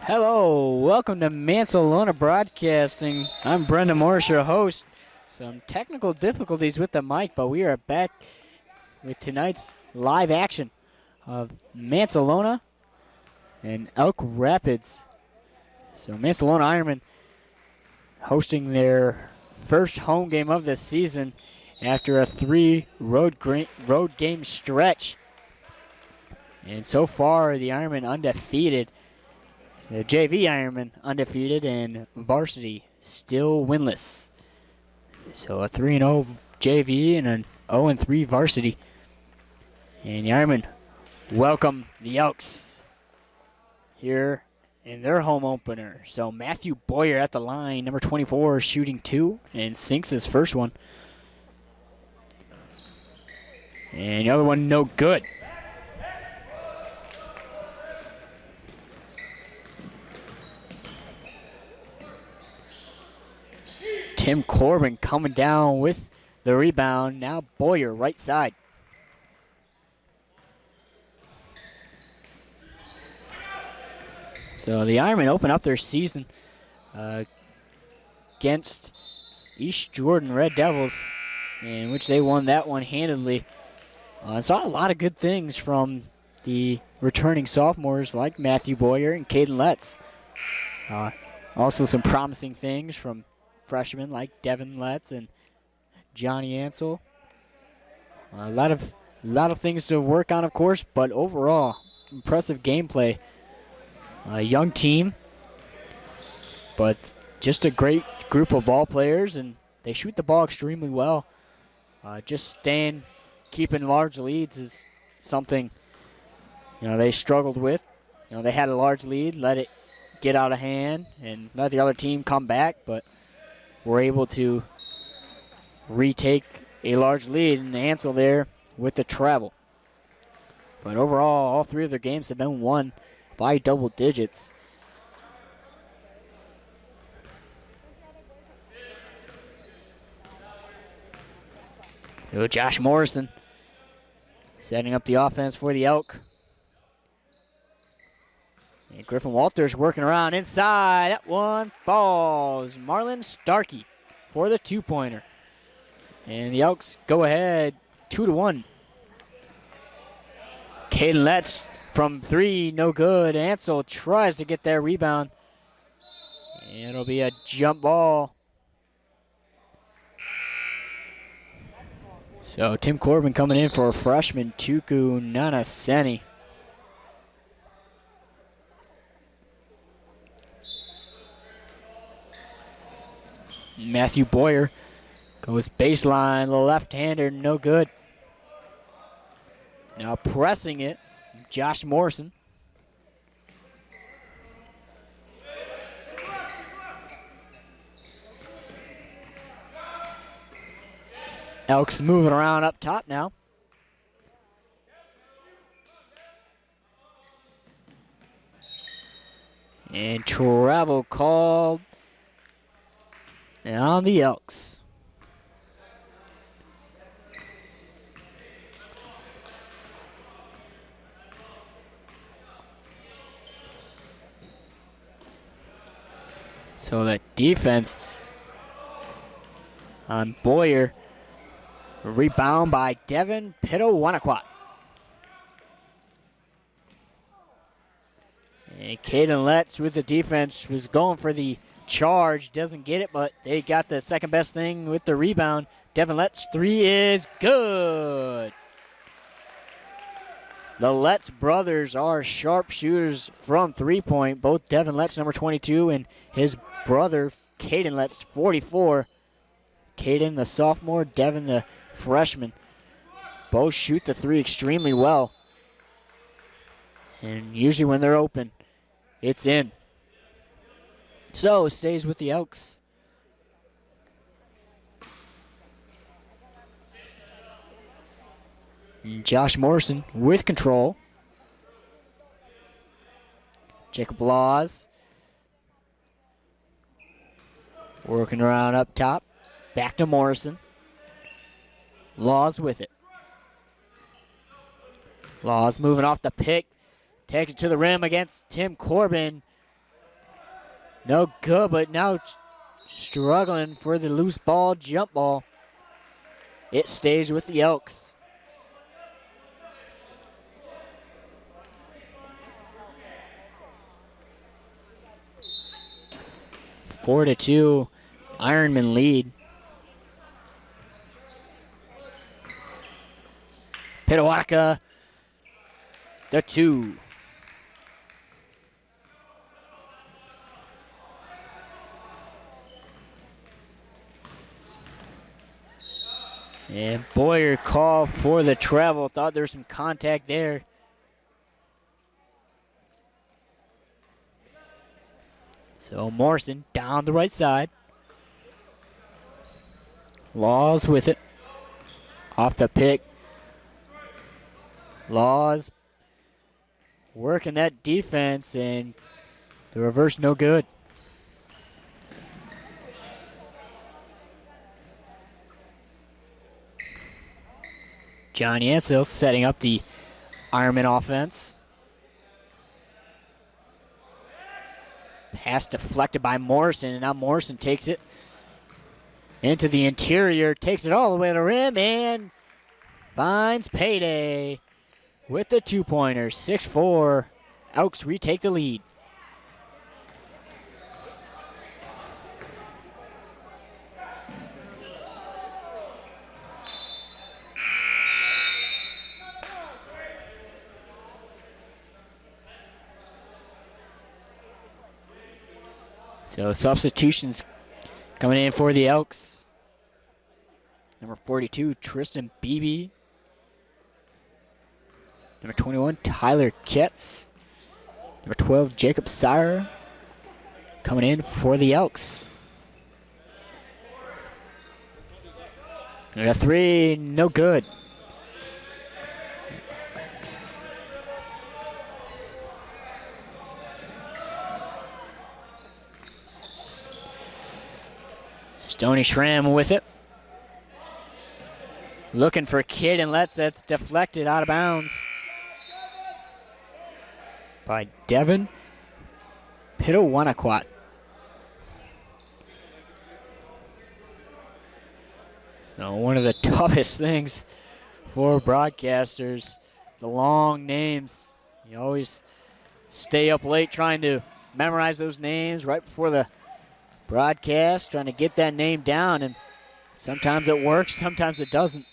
Hello, welcome to Mancelona Broadcasting. I'm Brendan Morris, your host. Some technical difficulties with the mic, but we are back with tonight's live action of Mancelona and Elk Rapids. So Mancelona Ironmen hosting their first home game of the season after a 3 road game stretch. And so far, the Ironmen undefeated. The JV Ironmen undefeated and varsity still winless. So a 3-0 JV and an 0-3 varsity. And the Ironmen welcome the Elks here in their home opener. So Matthew Boyer at the line, number 24, shooting 2 and sinks his first one. And the other one no good. Tim Corbin coming down with the rebound. Now Boyer, right side. So the Ironmen open up their season against East Jordan Red Devils, in which they won that one handedly. Saw a lot of good things from the returning sophomores like Matthew Boyer and Caden Letts. Also some promising things from freshmen like Devin Letts and Johnny Ansel. A lot of things to work on, of course, but overall, impressive gameplay. A young team, but just a great group of ball players, and they shoot the ball extremely well. Just keeping large leads is something they struggled with. They had a large lead, let it get out of hand, and let the other team come back, but were able to retake a large lead, and Ansel there with the travel. But overall, all 3 of their games have been won by double digits. So Josh Morrison setting up the offense for the Elk. And Griffin Walters working around inside. That one falls. Marlon Starkey for the 2-pointer. And the Elks go ahead 2-1. Caden Letts from 3, no good. Ansel tries to get that rebound. And it'll be a jump ball. So Tim Corbin coming in for a freshman, Tuku Nanaseni. Matthew Boyer goes baseline, the left-hander, no good. Now pressing it, Josh Morrison. Elks moving around up top now. And travel called on the Elks. So the defense on Boyer. Rebound by Devin Pitawanakwat. And Caden Letts with the defense was going for the charge. Doesn't get it, but they got the second best thing with the rebound. Devin Letts' 3 is good. The Letts brothers are sharpshooters from 3-point. Both Devin Letts, number 22, and his brother, Caden Letts, 44. Caden, the sophomore, Devin, the freshman. Both shoot the 3 extremely well. And usually when they're open, it's in. So it stays with the Elks. And Josh Morrison with control. Jacob Laws working around up top. Back to Morrison. Laws with it. Laws moving off the pick. Takes it to the rim against Tim Corbin. No good, but now struggling for the loose ball, jump ball. It stays with the Elks. Four to 2, Ironman lead. Pitawaka, the 2. And Boyer called for the travel. Thought there was some contact there. So Morrison down the right side. Laws with it. Off the pick. Laws working that defense, and the reverse no good. John Yancil setting up the Ironman offense. Pass deflected by Morrison, and now Morrison takes it into the interior, takes it all the way to the rim, and finds payday with the 2-pointer. 6-4. Elks retake the lead. So substitutions coming in for the Elks. Number 42, Tristan Beebe. Number 21, Tyler Ketz. Number 12, Jacob Sire. Coming in for the Elks. And a 3, no good. Stoney Schramm with it. Looking for Kidd and lets that's deflected out of bounds by Devin Pitawanakwat. So one of the toughest things for broadcasters, the long names. You always stay up late trying to memorize those names right before the broadcast, trying to get that name down, and sometimes it works, sometimes it doesn't.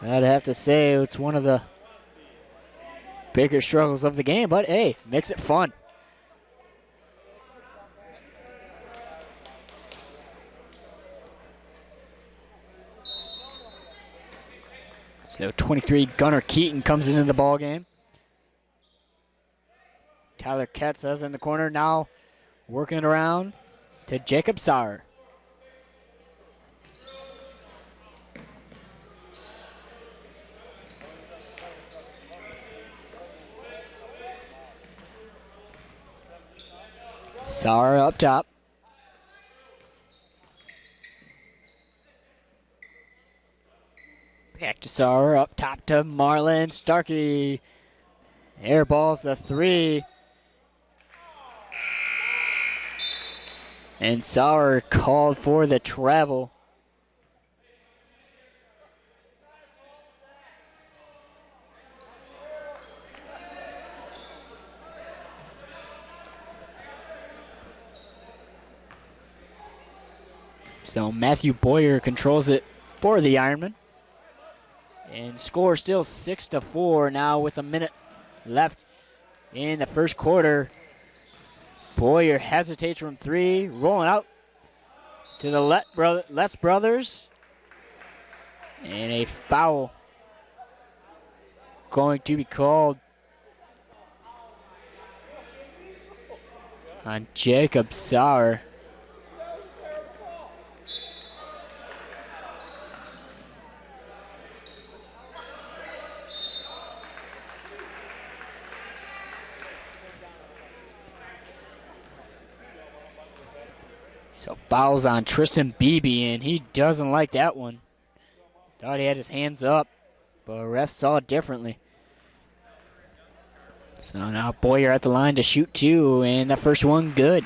I'd have to say it's one of the bigger struggles of the game, but hey, makes it fun. So 23, Gunnar Keaton comes into the ball game. Tyler Ketz is in the corner now, working it around to Jacob Sauer. Sauer up top. Back to Sauer, up top to Marlon Starkey. Airballs the 3. And Sauer called for the travel. So Matthew Boyer controls it for the Ironman. And score still 6-4 now with a minute left in the first quarter. Boyer hesitates from 3, rolling out to the Letts brothers. And a foul going to be called on Jacob Sauer. So fouls on Tristan Beebe, and he doesn't like that one. Thought he had his hands up, but refs saw it differently. So now Boyer at the line to shoot 2, and that first one good.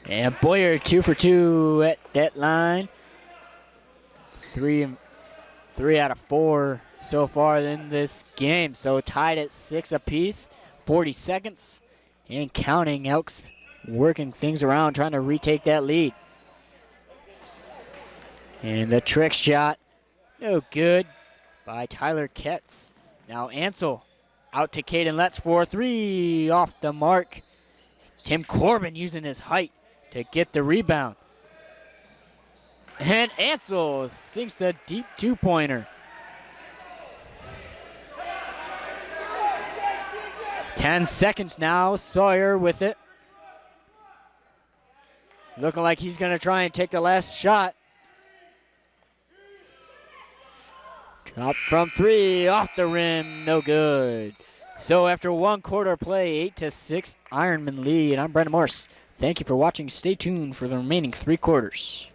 And Boyer 2 for 2 at that line. Three out of 4 so far in this game. So tied at 6 apiece, 40 seconds and counting. Elks working things around, trying to retake that lead. And the trick shot, no good by Tyler Ketz. Now Ansel out to Caden Letts for 3 off the mark. Tim Corbin using his height to get the rebound. And Ansel sinks the deep 2-pointer. 10 seconds now, Sawyer with it. Looking like he's gonna try and take the last shot. Drop from 3, off the rim, no good. So after 1 quarter play, 8-6 Ironman lead. I'm Brendan Morse. Thank you for watching. Stay tuned for the remaining 3 quarters.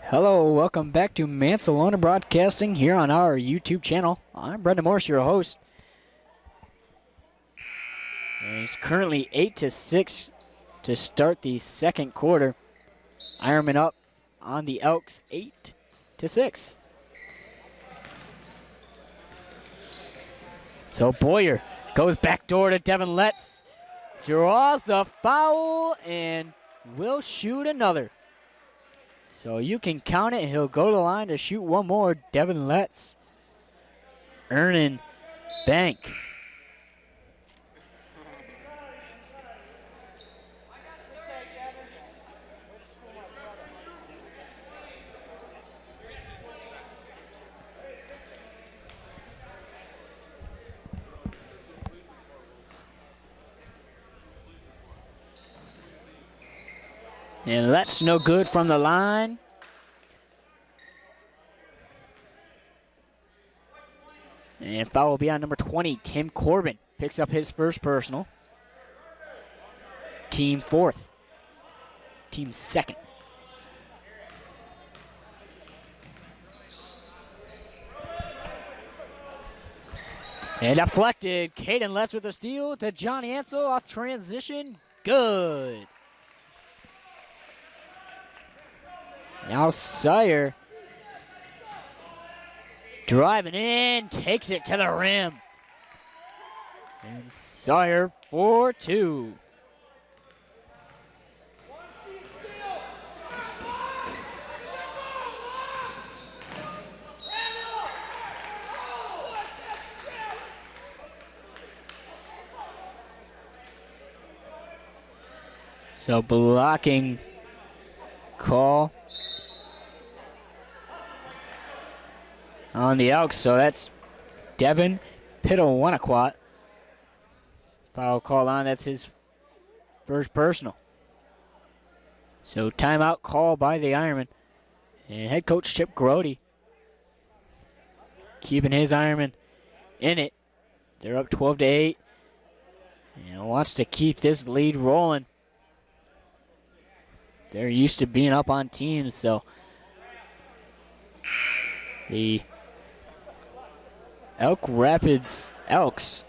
Hello, welcome back to Mancelona Broadcasting here on our YouTube channel. I'm Brendan Morse, your host. And it's currently 8-6 to start the second quarter. Ironman up on the Elks 8-6. So Boyer goes back door to Devin Letts. Draws the foul and will shoot another. So you can count it, and he'll go to the line to shoot one more. Devin Letts earning bank. And that's no good from the line. And foul will be on number 20, Tim Corbin. Picks up his first personal. Team 4th. Team 2nd. And deflected. Caden Letts with a steal to Johnny Ansel off transition. Good. Now Sawyer driving in, takes it to the rim. And Sawyer for 2. So blocking call on the Elks, so that's Devin Pitawanaquat. Foul call on, that's his first personal. So timeout call by the Ironman. And head coach Chip Grody keeping his Ironman in it. They're up 12-8. And wants to keep this lead rolling. They're used to being up on teams, so the Elk Rapids Elks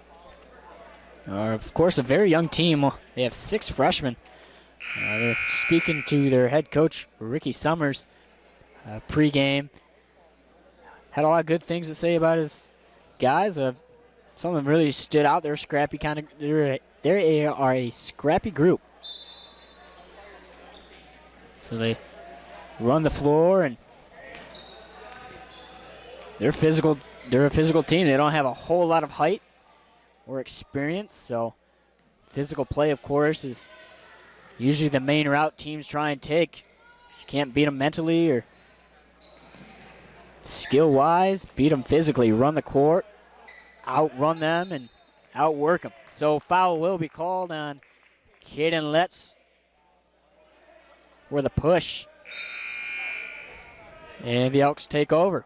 are, of course, a very young team. They have 6 freshmen. They're speaking to their head coach, Ricky Summers, pregame. Had a lot of good things to say about his guys. Some of them really stood out. They're scrappy kind of. They are a scrappy group. So they run the floor, and they're physical. They're a physical team. They don't have a whole lot of height or experience, so physical play, of course, is usually the main route teams try and take. You can't beat them mentally or skill-wise. Beat them physically. Run the court, outrun them, and outwork them. So foul will be called on Caden Letts for the push. And the Elks take over.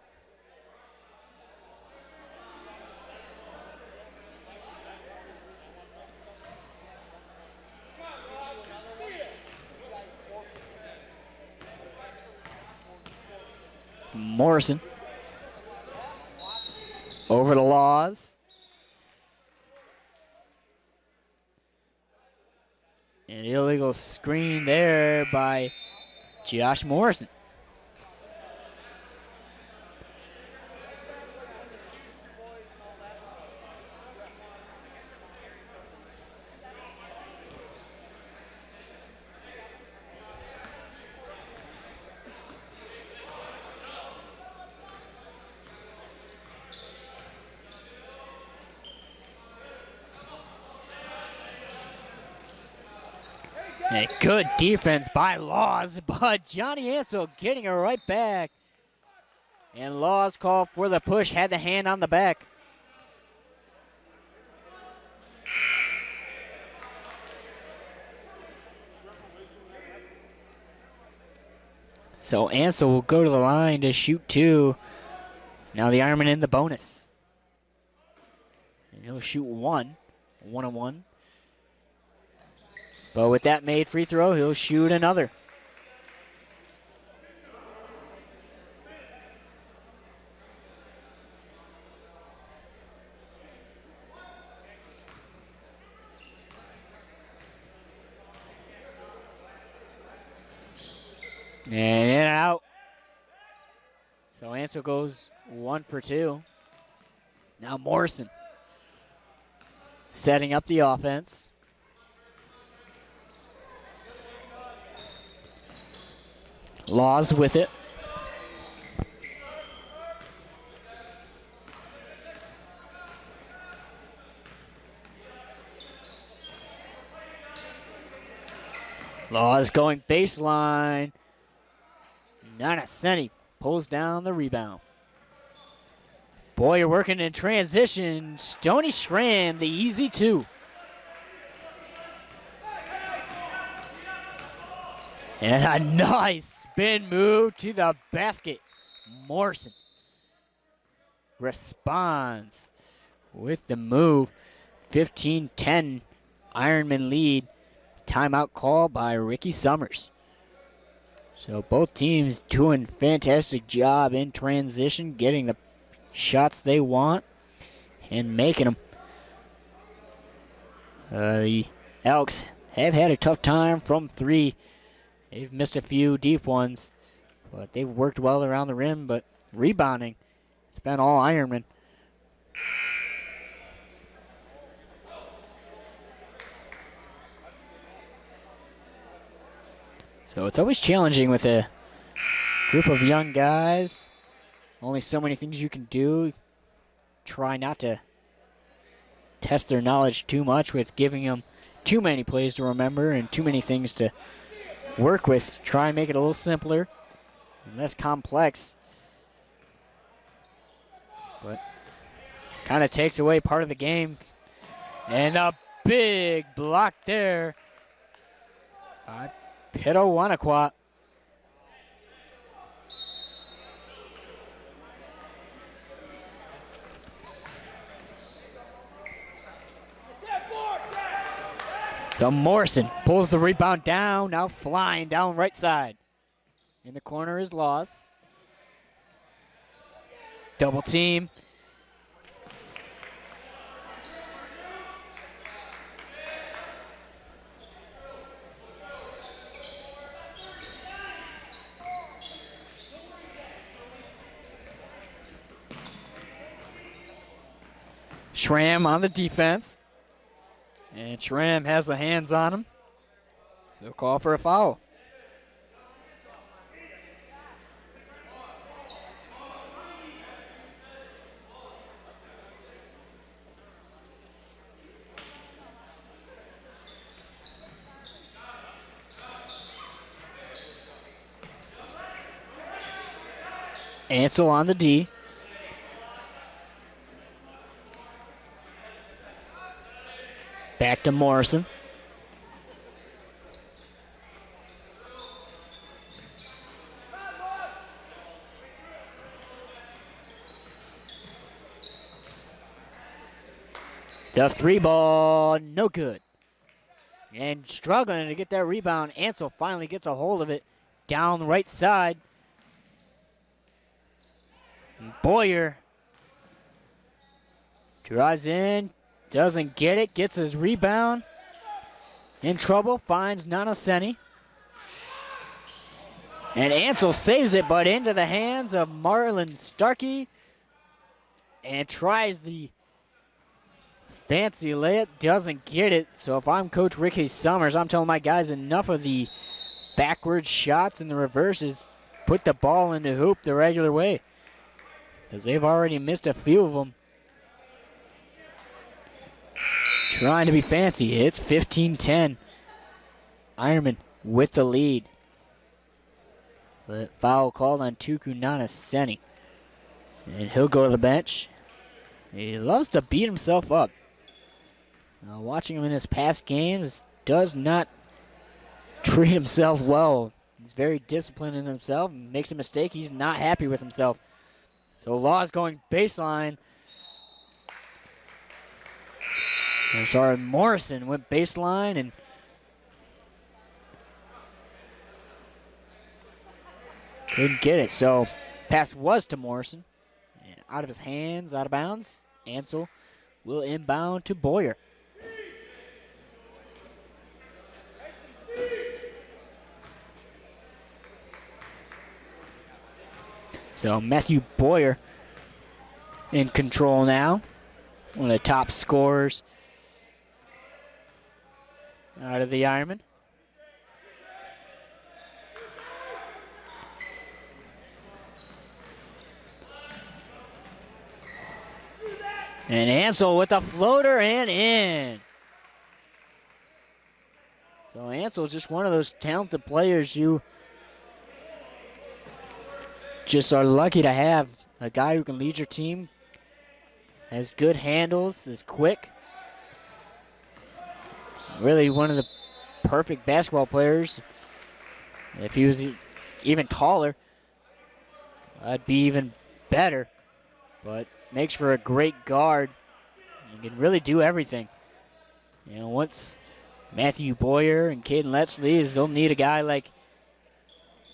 Morrison over the Laws. An illegal screen there by Josh Morrison. A good defense by Laws, but Johnny Ansel getting it right back. And Laws called for the push, had the hand on the back. So Ansel will go to the line to shoot two. Now the Ironman in the bonus. And he'll shoot one and one. But with that made free throw, he'll shoot another. And in and out. So Ansel goes 1 for 2. Now Morrison setting up the offense. Laws with it. Laws going baseline. Nanaseni pulls down the rebound. Boyer working in transition. Stony Schramm, the easy two. And a nice spin move to the basket. Morrison responds with the move. 15-10 Ironman lead. Timeout call by Ricky Summers. So both teams doing a fantastic job in transition, getting the shots they want and making them. The Elks have had a tough time from three. They've missed a few deep ones, but they've worked well around the rim, but rebounding, it's been all Ironman. So it's always challenging with a group of young guys. Only so many things you can do. Try not to test their knowledge too much with giving them too many plays to remember and too many things to work with. Try and make it a little simpler and less complex. But kind of takes away part of the game. And a big block there by Pito Wanakwa. So Morrison pulls the rebound down, now flying down right side. In the corner is Laws. Double team. Schramm on the defense. And Schramm has the hands on him. So call for a foul. Ansel on the D. Back to Morrison. The three ball, no good. And struggling to get that rebound. Ansel finally gets a hold of it down the right side. Boyer drives in, doesn't get it, gets his rebound. In trouble, finds Nanaseni. And Ansel saves it, but into the hands of Marlon Starkey. And tries the fancy layup, doesn't get it. So if I'm Coach Ricky Summers, I'm telling my guys enough of the backwards shots and the reverses. Put the ball in the hoop the regular way, because they've already missed a few of them. Trying to be fancy. It's 15-10. Ironman with the lead. But foul called on Tuku Nanaseni. And he'll go to the bench. He loves to beat himself up. Watching him in his past games, does not treat himself well. He's very disciplined in himself. Makes a mistake, he's not happy with himself. So Law's going baseline. I'm sorry, Morrison went baseline and couldn't get it. So pass was to Morrison. And out of his hands, out of bounds. Ansel will inbound to Boyer. So Matthew Boyer in control now. One of the top scorers out of the Ironman. And Ansel with a floater and in. So Ansel is just one of those talented players you just are lucky to have. A guy who can lead your team, has good handles, is quick. Really one of the perfect basketball players. If he was even taller, I'd be even better. But makes for a great guard. You can really do everything. You know, once Matthew Boyer and Caden Letts leaves, they'll need a guy like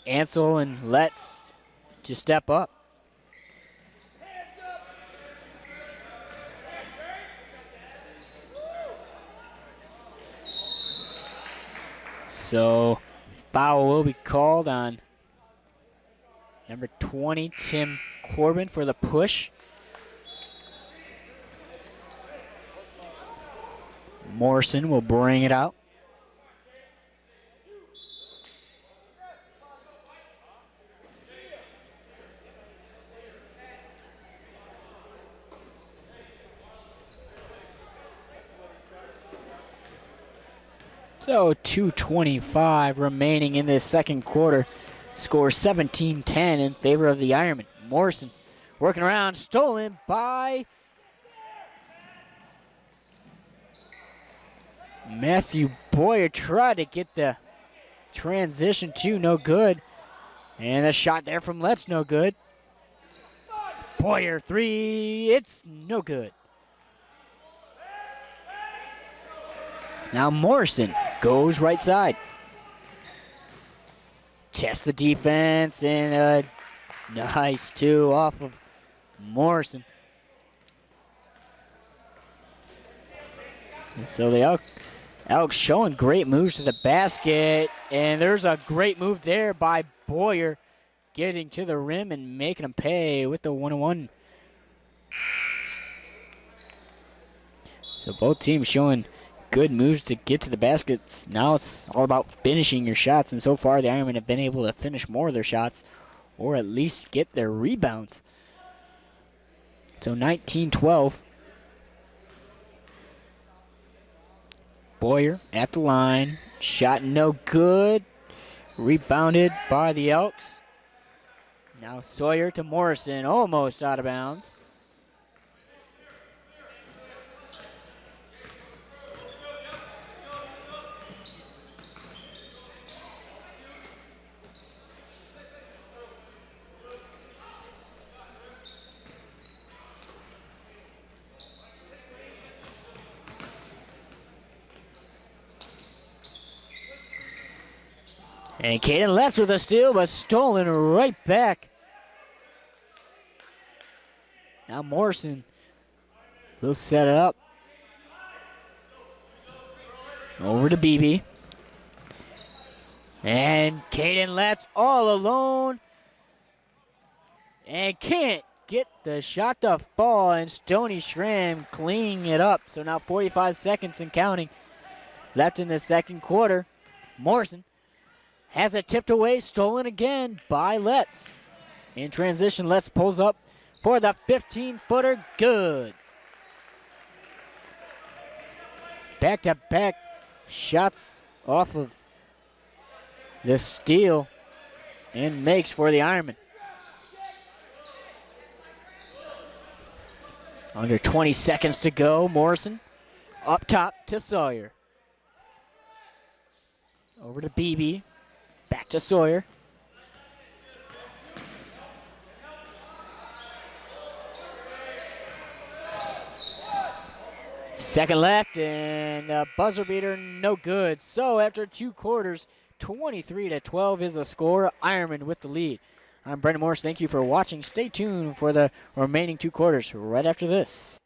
Ansel and Letts to step up. So foul will be called on number 20, Tim Corbin, for the push. Morrison will bring it out. So 2:25 remaining in this second quarter. Score 17-10 in favor of the Ironman. Morrison working around, stolen by Matthew Boyer. Tried to get the transition to, no good. And a shot there from Letts, no good. Boyer three, it's no good. Now Morrison goes right side. Tests the defense, and a nice two off of Morrison. And so the Elks showing great moves to the basket, and there's a great move there by Boyer, getting to the rim and making him pay with the 1-1. So both teams showing good moves to get to the baskets. Now it's all about finishing your shots, and so far the Ironmen have been able to finish more of their shots or at least get their rebounds. So 19-12. Boyer at the line. Shot no good. Rebounded by the Elks. Now Sawyer to Morrison, almost out of bounds. And Caden Letts with a steal, but stolen right back. Now Morrison will set it up. Over to BB. And Caden Letts all alone. And can't get the shot to fall, and Stony Schramm cleaning it up. So now 45 seconds and counting left in the second quarter. Morrison has it tipped away, stolen again by Letts. In transition, Letts pulls up for the 15-footer, good. Back-to-back shots off of the steal and makes for the Ironmen. Under 20 seconds to go, Morrison up top to Sawyer. Over to BB, back to Sawyer. Second left, and a buzzer beater, no good. So after 2 quarters, 23-12 is the score. Ironman with the lead. I'm Brendan Morris. Thank you for watching. Stay tuned for the remaining 2 quarters right after this.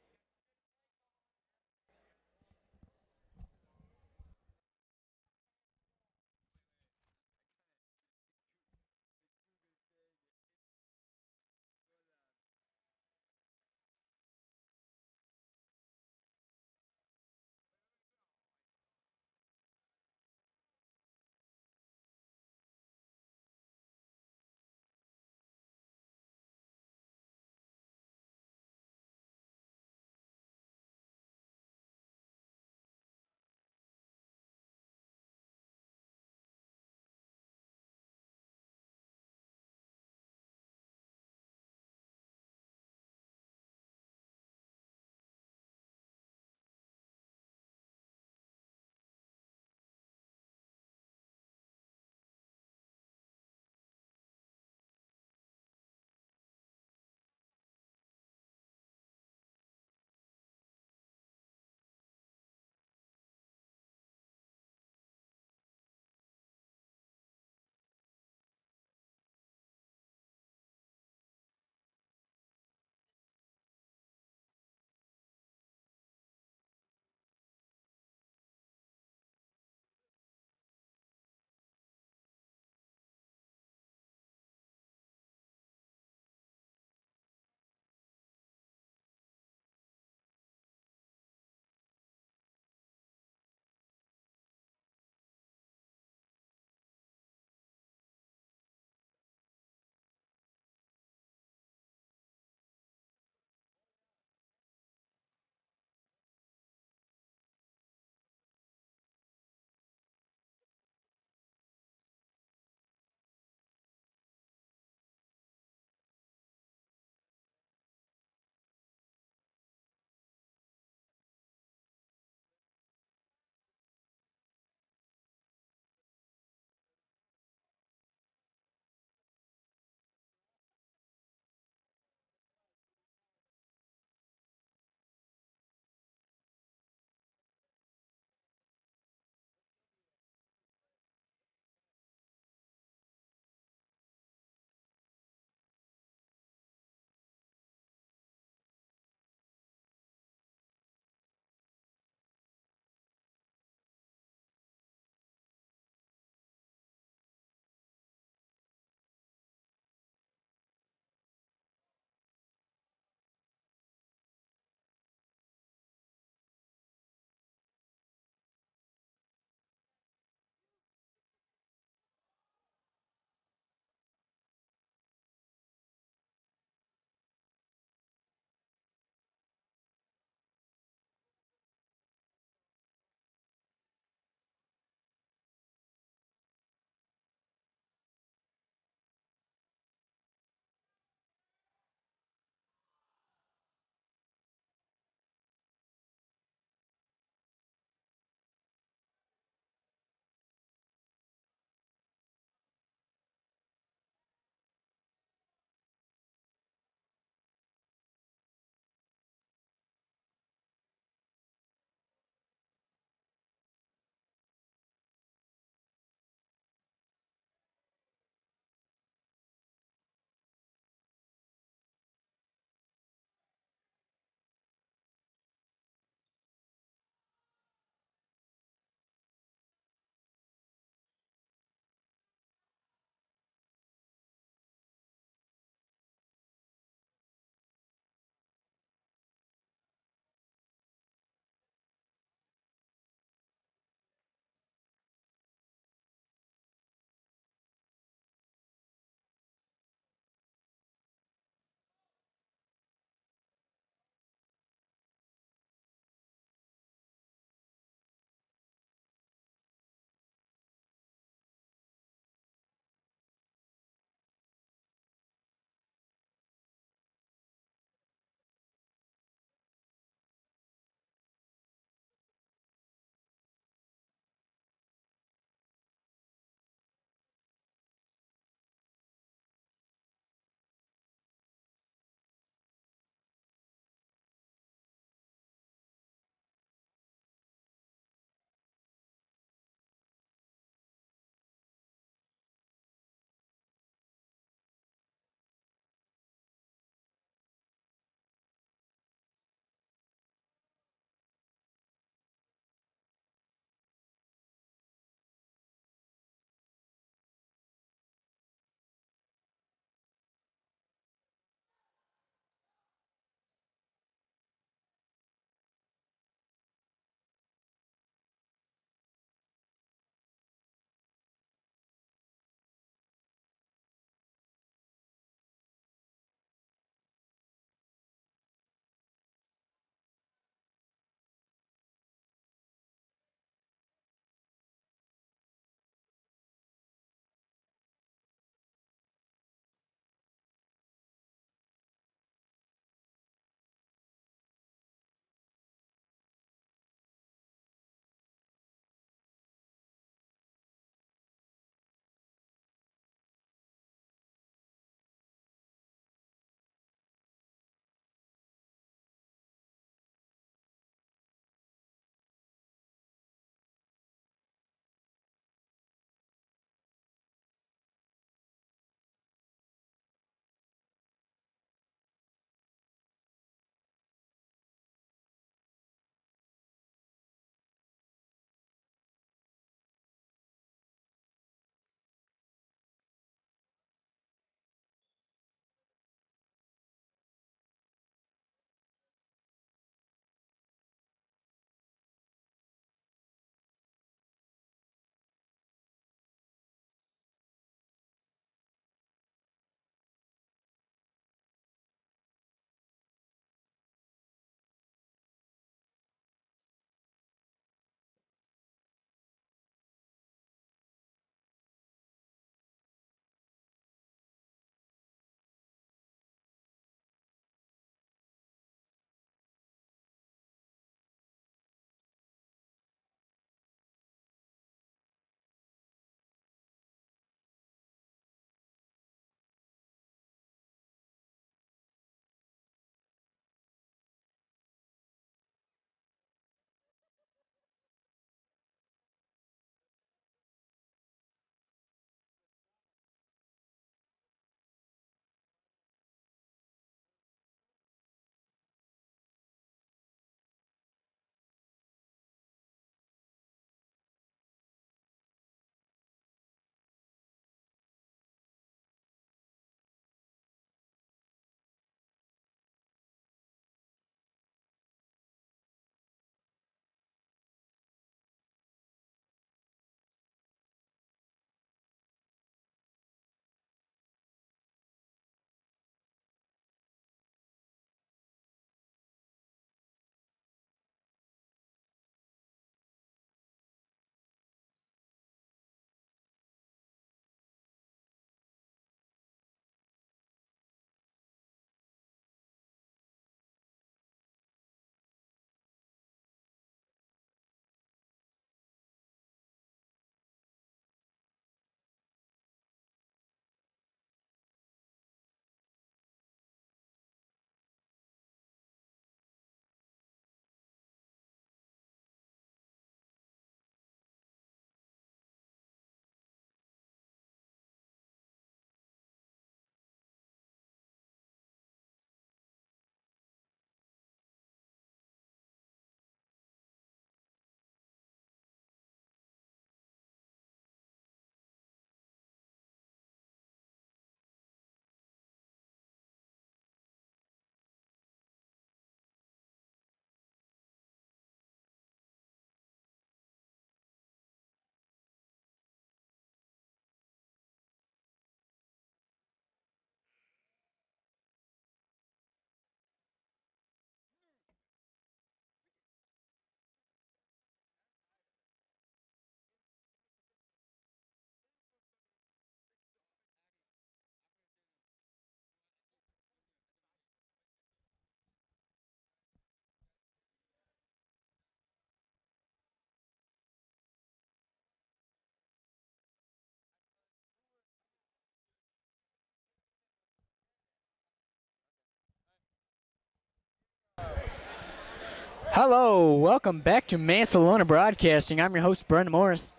Hello, welcome back to Mancelona Broadcasting. I'm your host, Brendan Morris,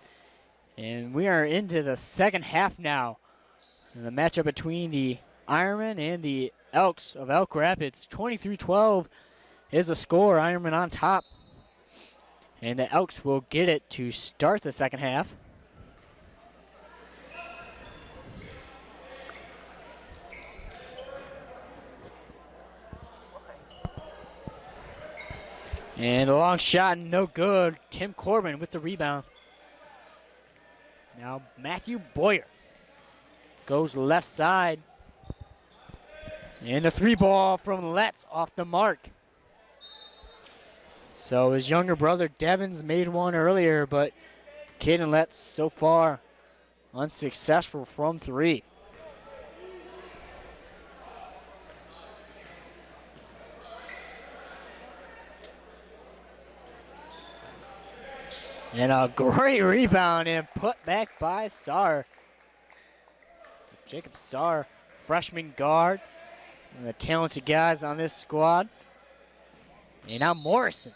and we are into the second half now. And the matchup between the Ironmen and the Elks of Elk Rapids. 23-12 is the score. Ironmen on top, and the Elks will get it to start the second half. And a long shot, no good. Tim Corbin with the rebound. Now Matthew Boyer goes left side. And the three ball from Letts off the mark. So his younger brother Devins made one earlier, but Caden Letts so far unsuccessful from three. And a great rebound and put back by Saar. Jacob Saar, freshman guard. One of the talented guys on this squad. And now Morrison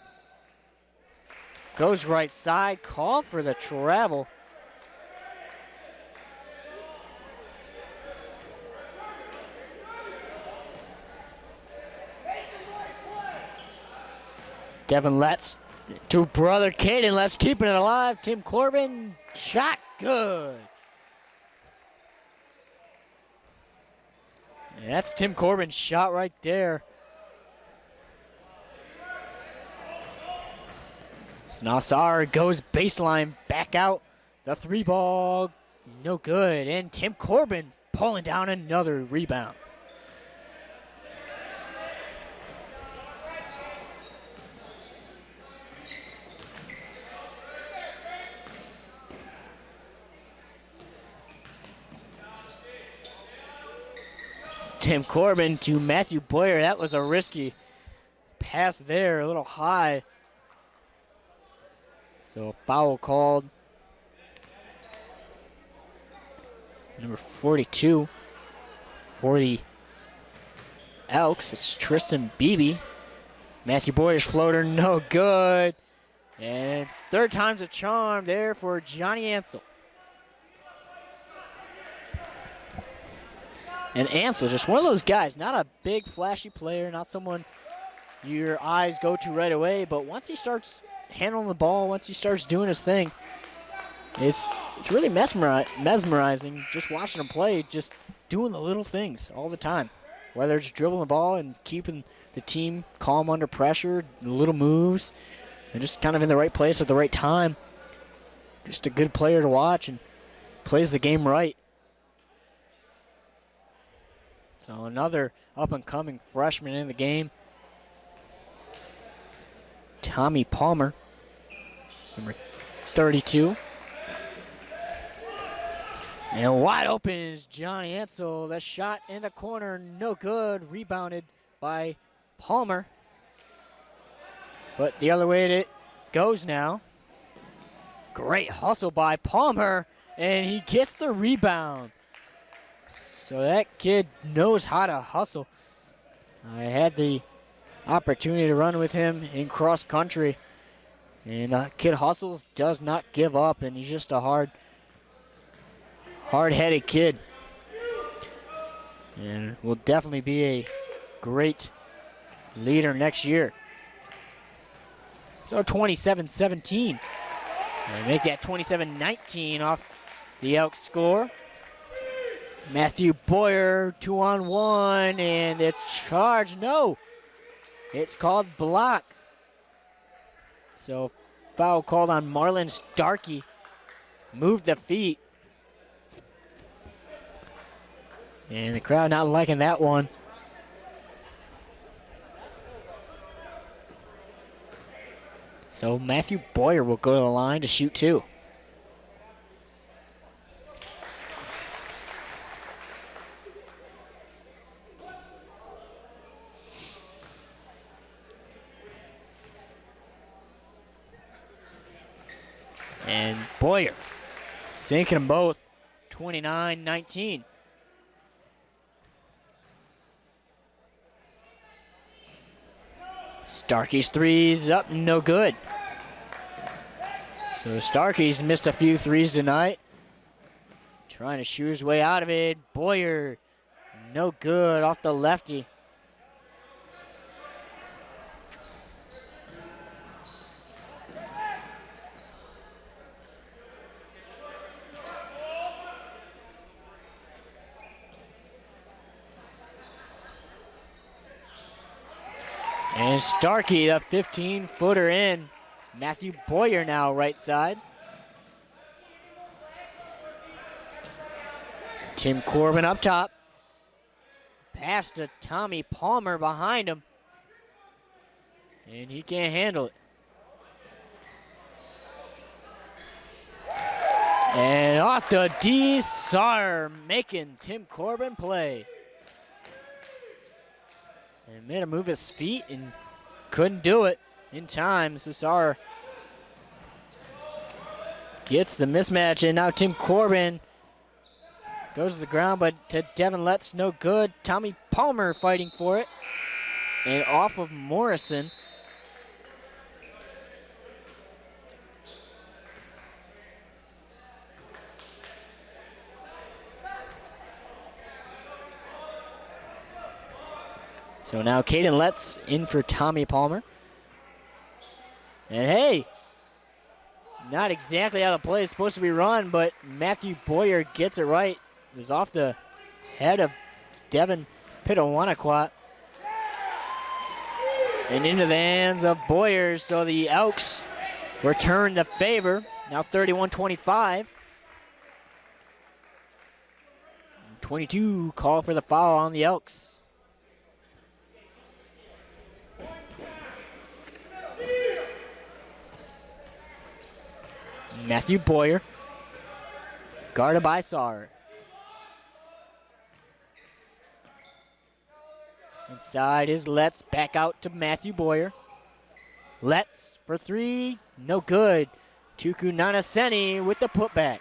goes right side, called for the travel. Devin Letts to brother Caden Letts, keeping it alive. Tim Corbin, shot good. And that's Tim Corbin's shot right there. So now Saar goes baseline, back out. The three ball, no good. And Tim Corbin pulling down another rebound. Tim Corbin to Matthew Boyer. That was a risky pass there, a little high. So a foul called. Number 42 for the Elks. It's Tristan Beebe. Matthew Boyer's floater, no good. And third time's a charm there for Johnny Ansel. And Ansel, just one of those guys, not a big flashy player, not someone your eyes go to right away, but once he starts handling the ball, once he starts doing his thing, it's really mesmerizing just watching him play, just doing the little things all the time. Whether it's dribbling the ball and keeping the team calm under pressure, the little moves, and just kind of in the right place at the right time. Just a good player to watch and plays the game right. So another up-and-coming freshman in the game. Tommy Palmer, number 32. And wide open is Johnny Ansel. The shot in the corner, no good. Rebounded by Palmer. But the other way it goes now. Great hustle by Palmer, and he gets the rebound. So that kid knows how to hustle. I had the opportunity to run with him in cross country. And kid hustles, does not give up, and he's just a hard-headed kid. And will definitely be a great leader next year. So 27-17. And make that 27-19 off the Elks score. Matthew Boyer, 2-on-1, and the charge, no. It's called block. So foul called on Marlon Starkey. Moved the feet. And the crowd not liking that one. So Matthew Boyer will go to the line to shoot two. And Boyer sinking them both, 29-19. Starkey's three's up, no good. So Starkey's missed a few threes tonight. Trying to shoot his way out of it. Boyer, no good off the lefty. And Starkey, the 15-footer in. Matthew Boyer now right side. Tim Corbin up top. Pass to Tommy Palmer behind him. And he can't handle it. And off the D, Sar making Tim Corbin play. And made him move his feet and couldn't do it in time. So Sar gets the mismatch, and now Tim Corbin goes to the ground, but to Devin Letts, no good. Tommy Palmer fighting for it. And off of Morrison. So now Caden Letts in for Tommy Palmer. And hey, not exactly out of play. It's supposed to be run, but Matthew Boyer gets it right. It was off the head of Devin Pitawanakwat. And into the hands of Boyer, so the Elks return the favor. Now 31-25. 22 call for the foul on the Elks. Matthew Boyer, guarded by Sar. Inside is Letts, back out to Matthew Boyer. Letts for three, no good. Tuku Nanaseni with the putback.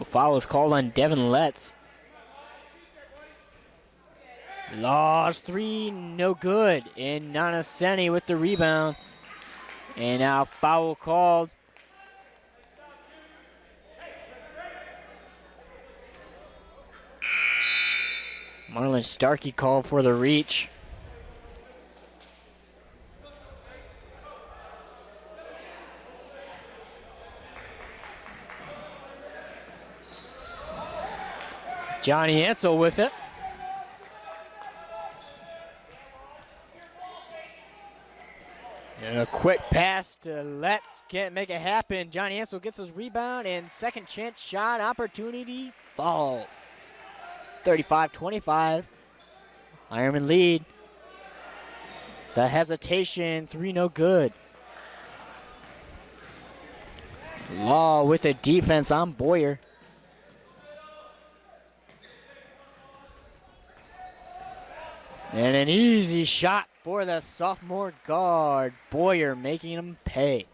Foul is called on Devin Letts. Lost three, no good. And Nanaseni with the rebound. And now foul called. Marlon Starkey called for the reach. Johnny Ansel with it. And a quick pass to Letts, can't make it happen. Johnny Ansel gets his rebound, and second chance shot opportunity falls. 35-25. Ironman lead. The hesitation, three no good. Law with a defense on Boyer. And an easy shot for the sophomore guard. Boyer making him pay.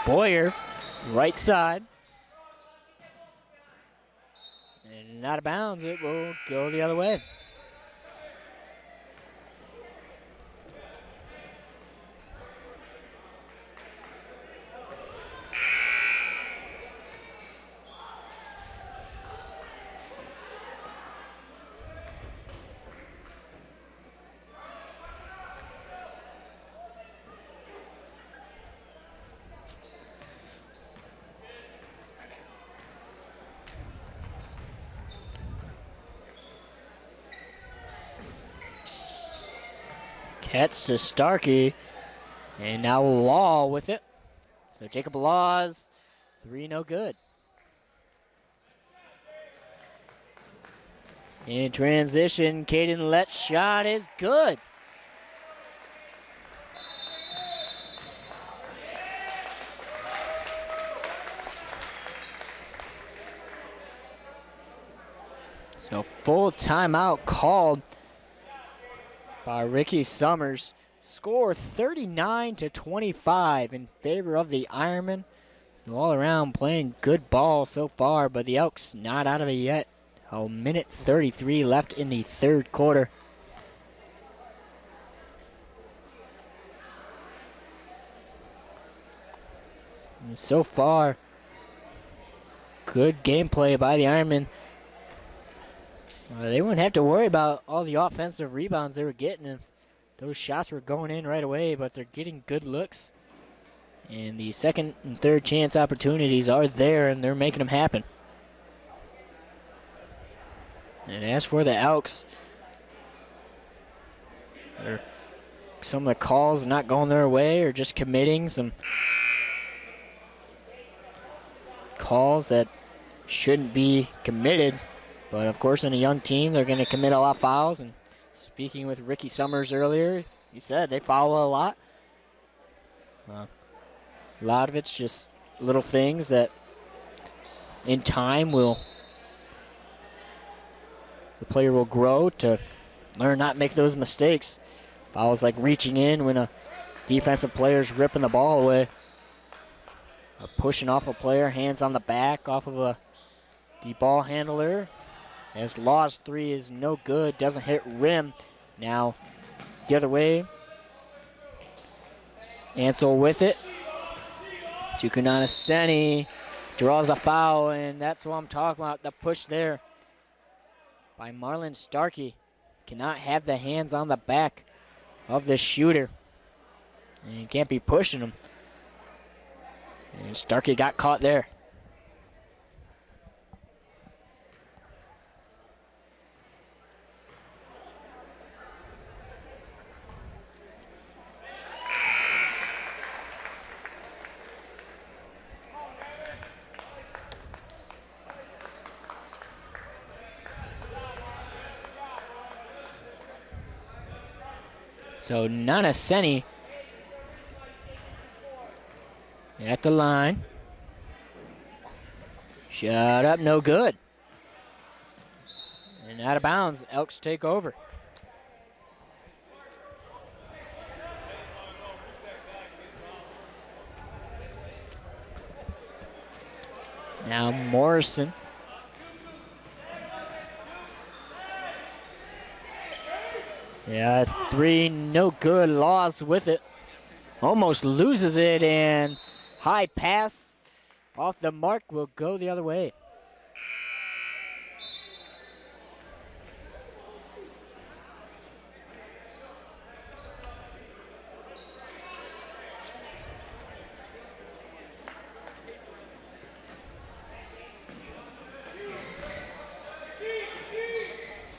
Boyer, right side. And out of bounds, it will go the other way. Catch to Starkey. And now Law with it. So Jacob Law's 3 no good. In transition, Caden Lett's shot is good. So full timeout called by Ricky Summers. Score 39-25 in favor of the Ironmen. All around playing good ball so far, but the Elks not out of it yet. A minute 33 left in the third quarter. And so far, good gameplay by the Ironmen. They wouldn't have to worry about all the offensive rebounds they were getting. And those shots were going in right away, but they're getting good looks. And the second and third chance opportunities are there, and they're making them happen. And as for the Elks, some of the calls not going their way or just committing some calls that shouldn't be committed. But, of course, in a young team, they're going to commit a lot of fouls. And speaking with Ricky Summers earlier, he said they foul a lot. A lot of it's just little things that in time the player will grow to learn not to make those mistakes. Fouls like reaching in when a defensive player's ripping the ball away. Or pushing off a player, hands on the back off of the ball handler. As Law's 3 is no good, doesn't hit rim. Now, the other way. Ansel with it. Tukunanaseni draws a foul, and that's what I'm talking about, the push there by Marlon Starkey. Cannot have the hands on the back of the shooter. And you can't be pushing him. And Starkey got caught there. So Nanaseni at the line. Shot up, no good. And out of bounds, Elks take over. Now Morrison. Yeah, 3 no good, Laws with it. Almost loses it, and high pass off the mark will go the other way.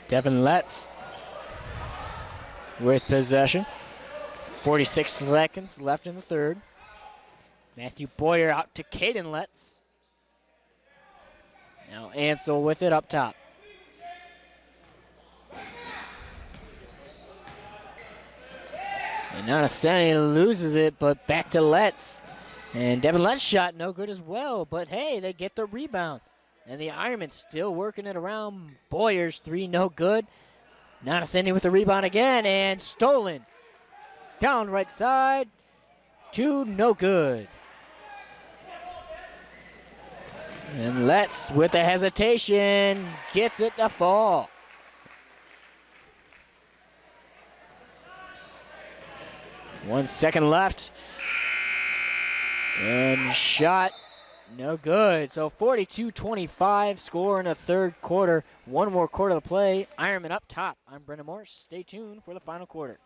Devin Letts with possession. 46 seconds left in the third. Matthew Boyer out to Caden Letts. Now Ansel with it up top. And Nanaseni loses it, but back to Letts. And Devin Letts' shot no good as well, but hey, they get the rebound. And the Ironmen still working it around. Boyer's 3 no good. Nanaseni with the rebound again, and stolen. Down right side, 2 no good. And Letts with the hesitation, gets it to fall. One second left. And shot, no good. So 42-25 score in the third quarter. One more quarter to play. Ironman up top. I'm Brendan Morse. Stay tuned for the final quarter.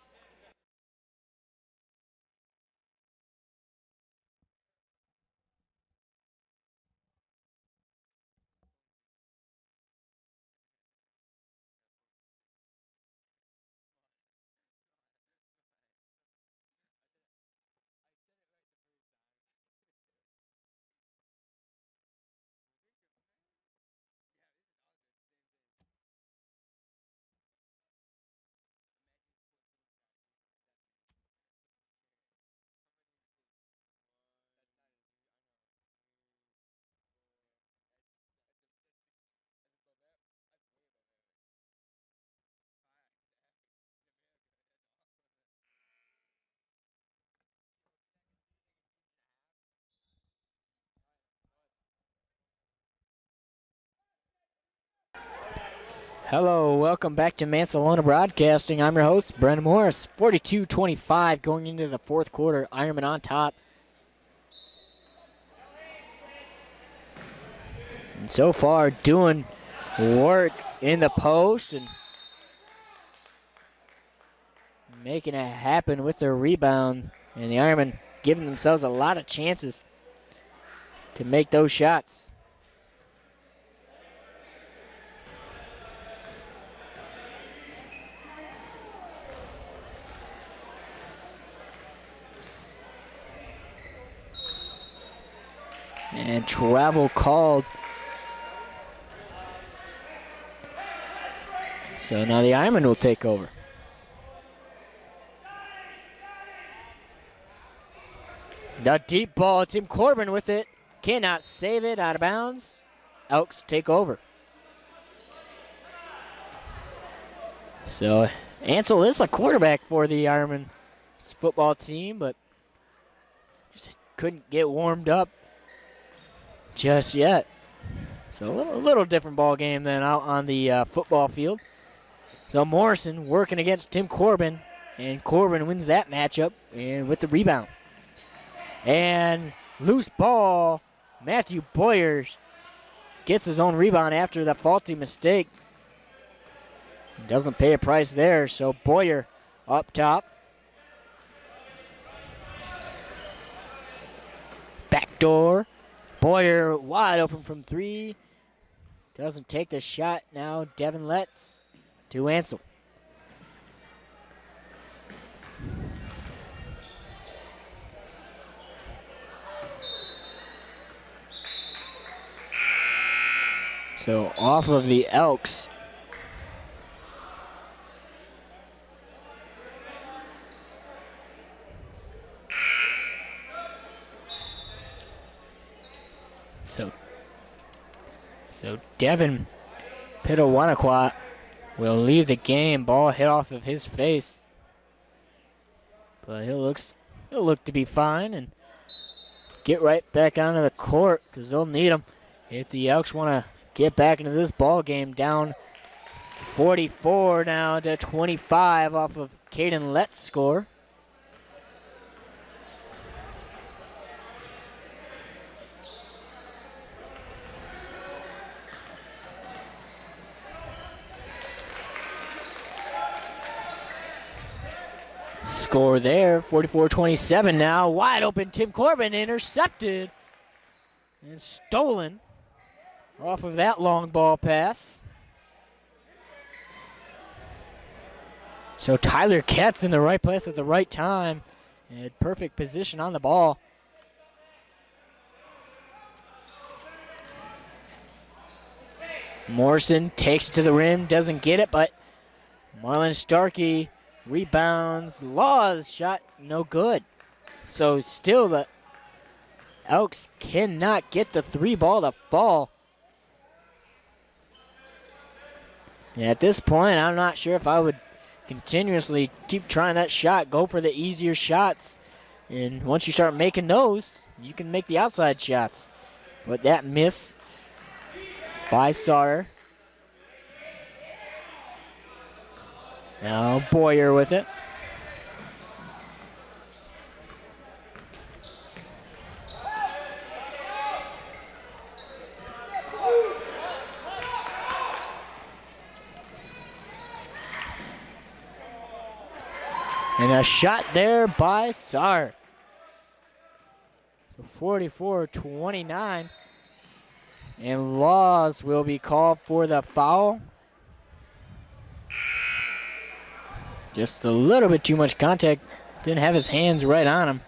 Hello, welcome back to Mancelona Broadcasting. I'm your host, Brendan Morris. 42-25 going into the fourth quarter. Ironman on top. And so far, doing work in the post and making it happen with their rebound. And the Ironmen giving themselves a lot of chances to make those shots. And travel called. So now the Ironmen will take over. The deep ball, Tim Corbin with it. Cannot save it, out of bounds. Elks take over. So Ansel is a quarterback for the Ironman football team, but just couldn't get warmed up just yet. So a little different ball game than out on the football field. So Morrison working against Tim Corbin, and Corbin wins that matchup and with the rebound. And loose ball, Matthew Boyer gets his own rebound after that faulty mistake. Doesn't pay a price there, so Boyer up top. Backdoor. Boyer wide open from three. Doesn't take the shot now. Devin Letts to Ansel. So off of the Elks. So Devin Pitawanakwat will leave the game. Ball hit off of his face. But he'll look to be fine and get right back onto the court because they'll need him if the Elks want to get back into this ball game. Down 44 now to 25 off of Caden Lett's score. Score there, 44-27 now. Wide open, Tim Corbin intercepted and stolen off of that long ball pass. So Tyler Katz in the right place at the right time and perfect position on the ball. Morrison takes it to the rim, doesn't get it, but Marlon Starkey rebounds. Law's shot, no good. So still the Elks cannot get the three ball to fall. And at this point, I'm not sure if I would continuously keep trying that shot, go for the easier shots. And once you start making those, you can make the outside shots. But that miss by Sauer. Now Boyer with it. And a shot there by Sauer. 44-29. And Laws will be called for the foul. Just a little bit too much contact. Didn't have his hands right on him.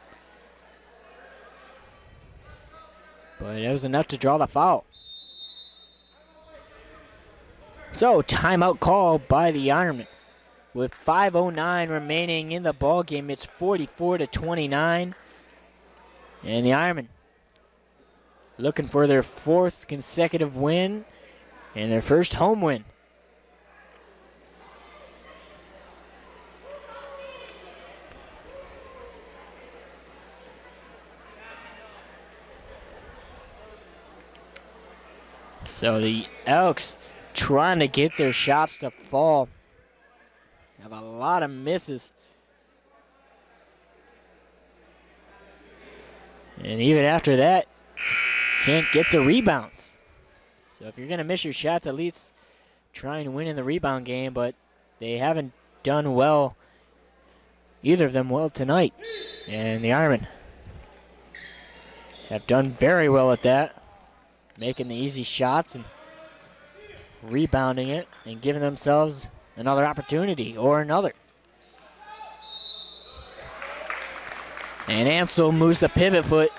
But it was enough to draw the foul. So, timeout call by the Ironmen. With 5:09 remaining in the ball game, it's 44-29. And the Ironmen looking for their fourth consecutive win and their first home win. So the Elks trying to get their shots to fall. Have a lot of misses. And even after that, can't get the rebounds. So if you're going to miss your shots, at least try and win in the rebound game, but they haven't done well, either of them well tonight. And the Ironmen have done very well at that, making the easy shots and rebounding it and giving themselves another opportunity or another. And Ansel moves the pivot foot.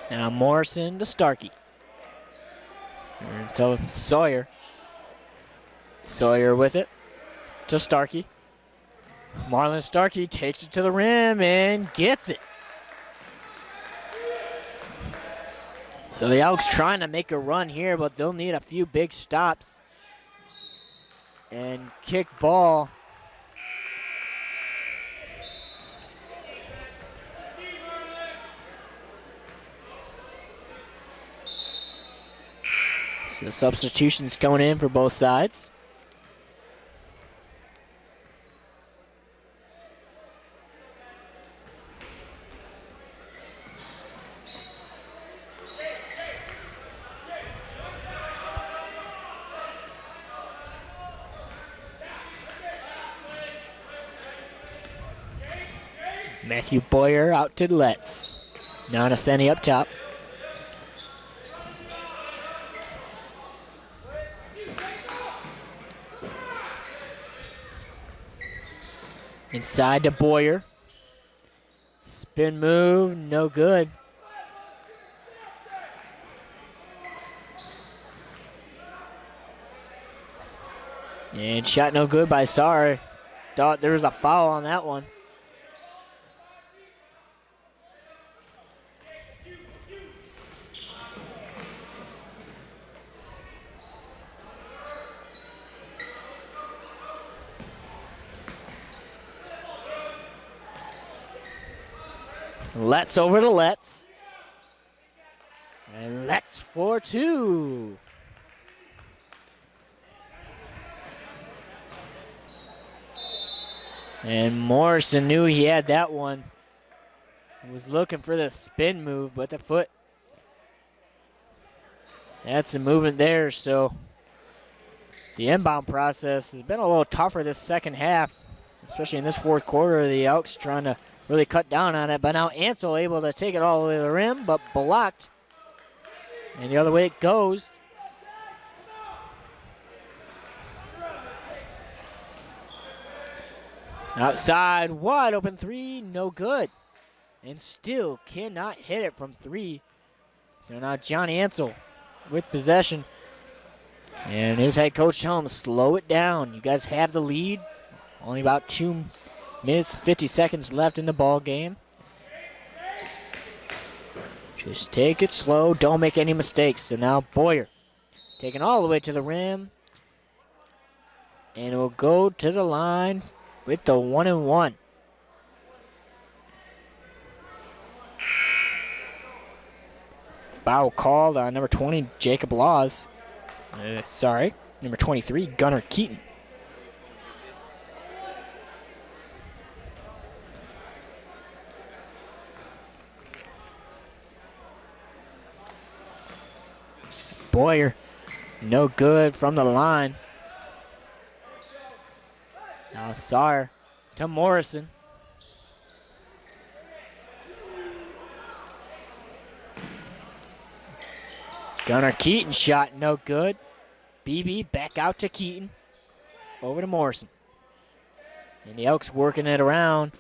Now Morrison to Starkey. To Sawyer. Sawyer with it to Starkey. Marlon Starkey takes it to the rim and gets it. So the Elks trying to make a run here, but they'll need a few big stops. And kick ball. So substitutions going in for both sides. Matthew Boyer out to Letts. Nonaseni up top. Inside to Boyer. Spin move, no good. And shot no good by Sarr. Thought there was a foul on that one. Let's over to Let's. And Let's for two. And Morrison knew he had that one. He was looking for the spin move, but the foot. That's a movement there, so the inbound process has been a little tougher this second half, especially in this fourth quarter. The Elks trying to really cut down on it, but now Ansel able to take it all the way to the rim, but blocked. And the other way it goes. Outside, wide open three, no good. And still cannot hit it from three. So now Johnny Ansel with possession. And his head coach telling him, slow it down. You guys have the lead. Only about 2 minutes, 50 seconds left in the ball game. Just take it slow. Don't make any mistakes. So now Boyer taking all the way to the rim. And it will go to the line with the 1-and-1. Foul called on number 20, Jacob Laws. Number 23, Gunnar Keaton. Boyer, no good from the line. Now Sarr to Morrison. Gunnar Keaton shot no good. BB back out to Keaton. Over to Morrison. And the Elks working it around.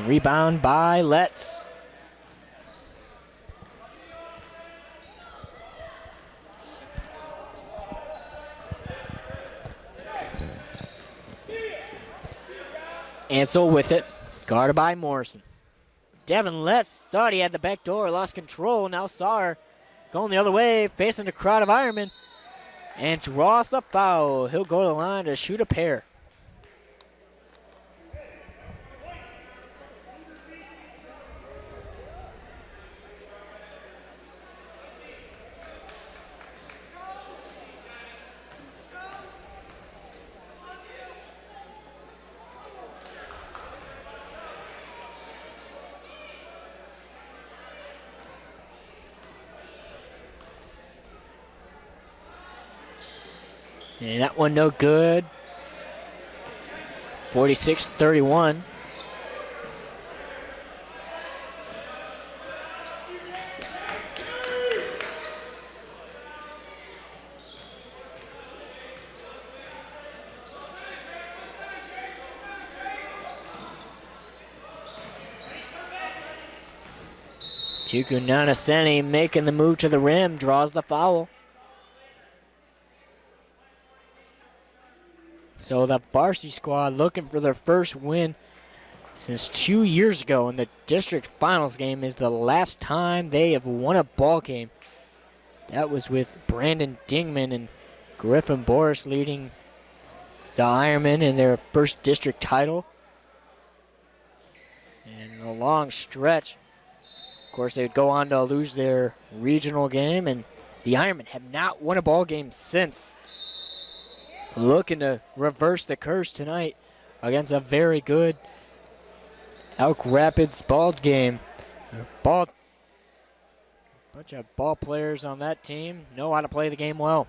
Rebound by Letts. Ansel with it. Guarded by Morrison. Devin Letts thought he had the back door, lost control. Now Sarr going the other way, facing the crowd of Ironmen. And draws the foul. He'll go to the line to shoot a pair. And that one no good. 46-31. Tuku Nanaseni making the move to the rim, draws the foul. So the varsity squad looking for their first win since 2 years ago in the district finals game is the last time they have won a ball game. That was with Brandon Dingman and Griffin Boris leading the Ironmen in their first district title. And a long stretch. Of course, they would go on to lose their regional game, and the Ironmen have not won a ball game since. Looking to reverse the curse tonight against a very good Elk Rapids ball game. Bunch of ball players on that team know how to play the game well.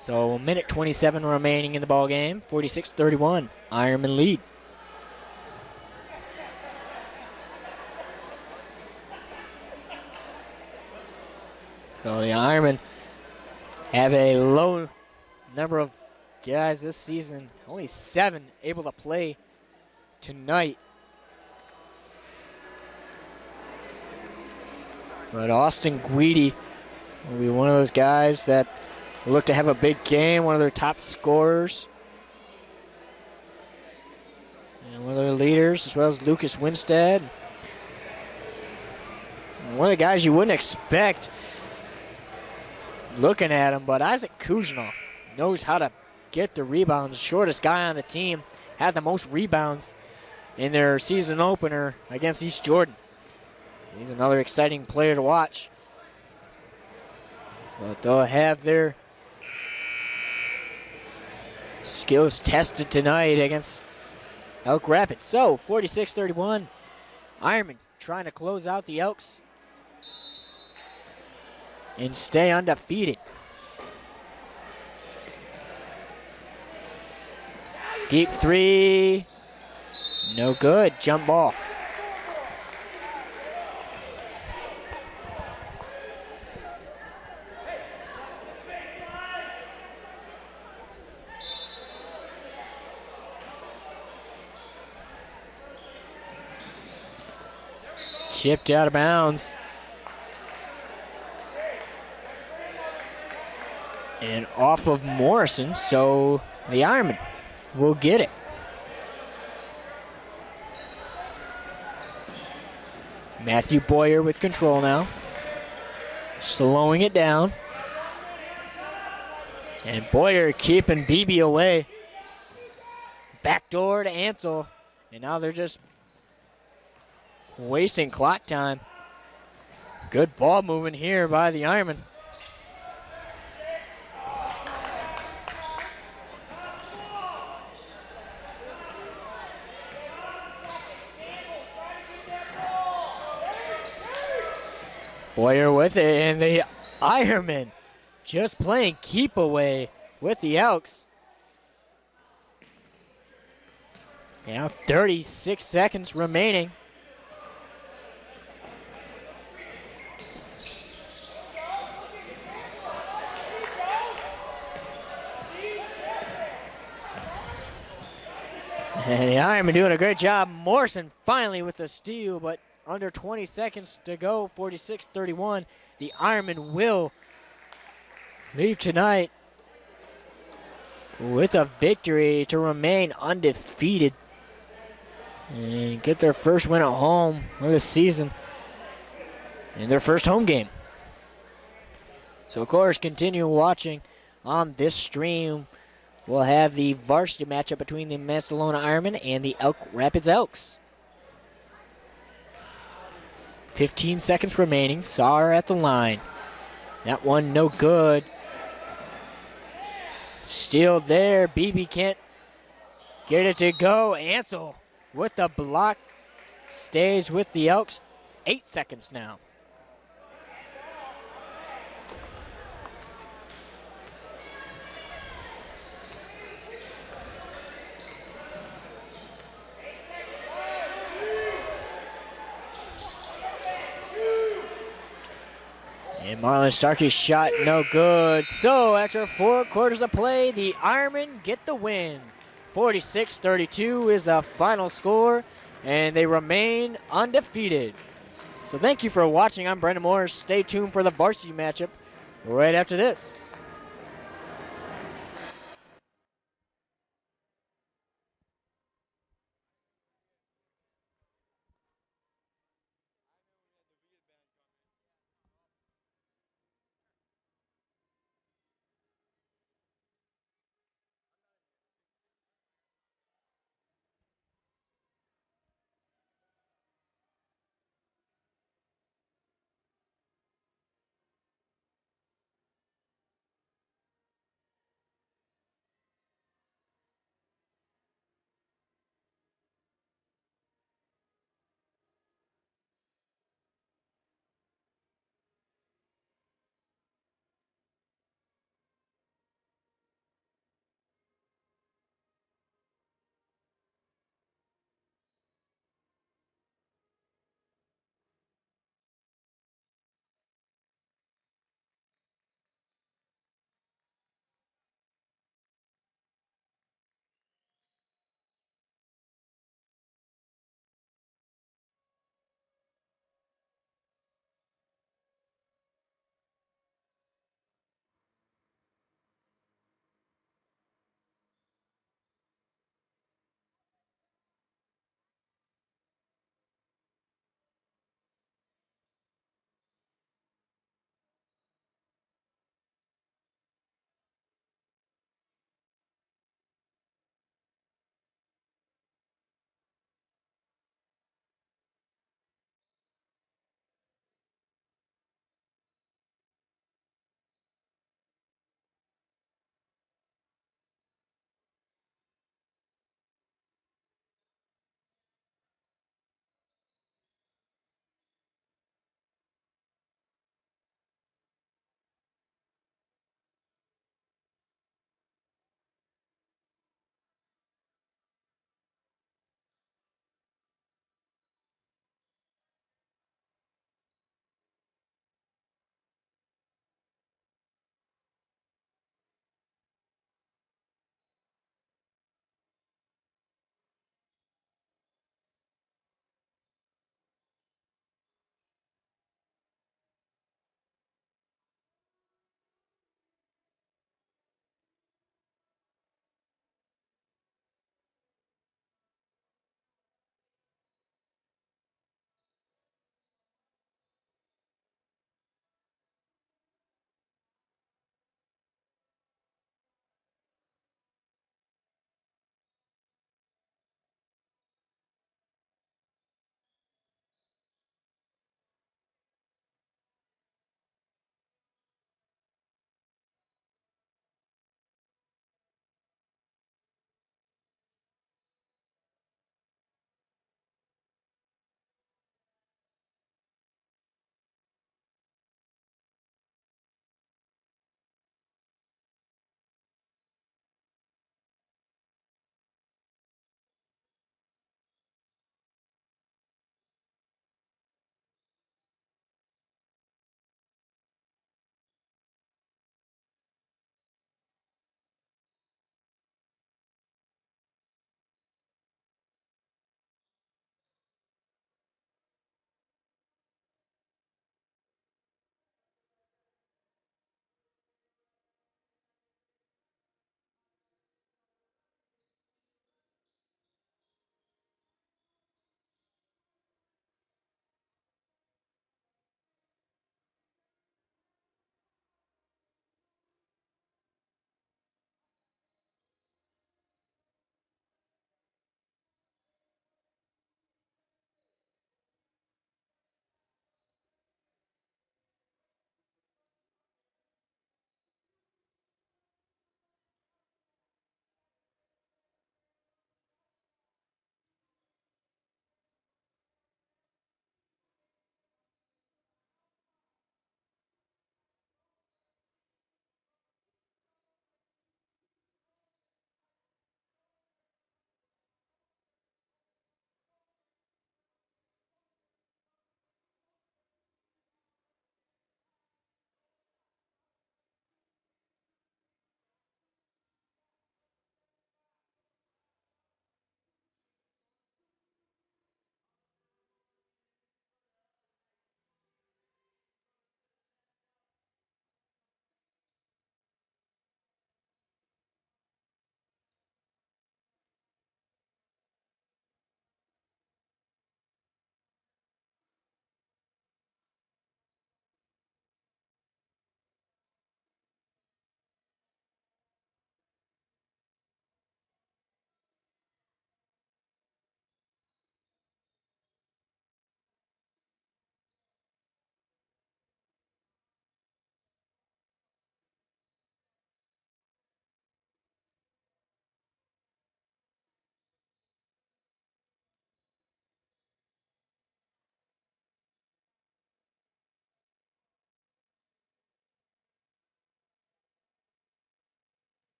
So a minute 27 remaining in the ball game. 46-31, Ironman lead. So the Ironmen have a low number of guys this season. Only 7 able to play tonight. But Austin Guidi will be one of those guys that look to have a big game, one of their top scorers. And one of their leaders, as well as Lucas Winstead. And one of the guys you wouldn't expect looking at him, but Isaac Kuzhnov knows how to get the rebounds. Shortest guy on the team, had the most rebounds in their season opener against East Jordan. He's another exciting player to watch. But they'll have their skills tested tonight against Elk Rapids. So 46-31, Ironman trying to close out the Elks and stay undefeated. Deep three, no good, jump ball. Chipped out of bounds. And off of Morrison, so the Ironmen will get it. Matthew Boyer with control now. Slowing it down. And Boyer keeping BB away. Backdoor to Ansel. And now they're just wasting clock time. Good ball movement here by the Ironmen. Boyer with it, and the Ironmen just playing keep away with the Elks. Now 36 seconds remaining. And the Ironmen doing a great job. Morrison finally with the steal, but under 20 seconds to go, 46-31. The Ironmen will leave tonight with a victory to remain undefeated and get their first win at home of the season in their first home game. So, of course, continue watching on this stream. We'll have the varsity matchup between the Mancelona Ironmen and the Elk Rapids Elks. 15 seconds remaining. Saar at the line. That one no good. Still there. BB can't get it to go. Ansel with the block. Stays with the Elks. 8 seconds now. Marlon Starkey's shot no good. So after 4 quarters of play, the Ironmen get the win. 46-32 is the final score, and they remain undefeated. So thank you for watching. I'm Brendan Morris. Stay tuned for the varsity matchup right after this.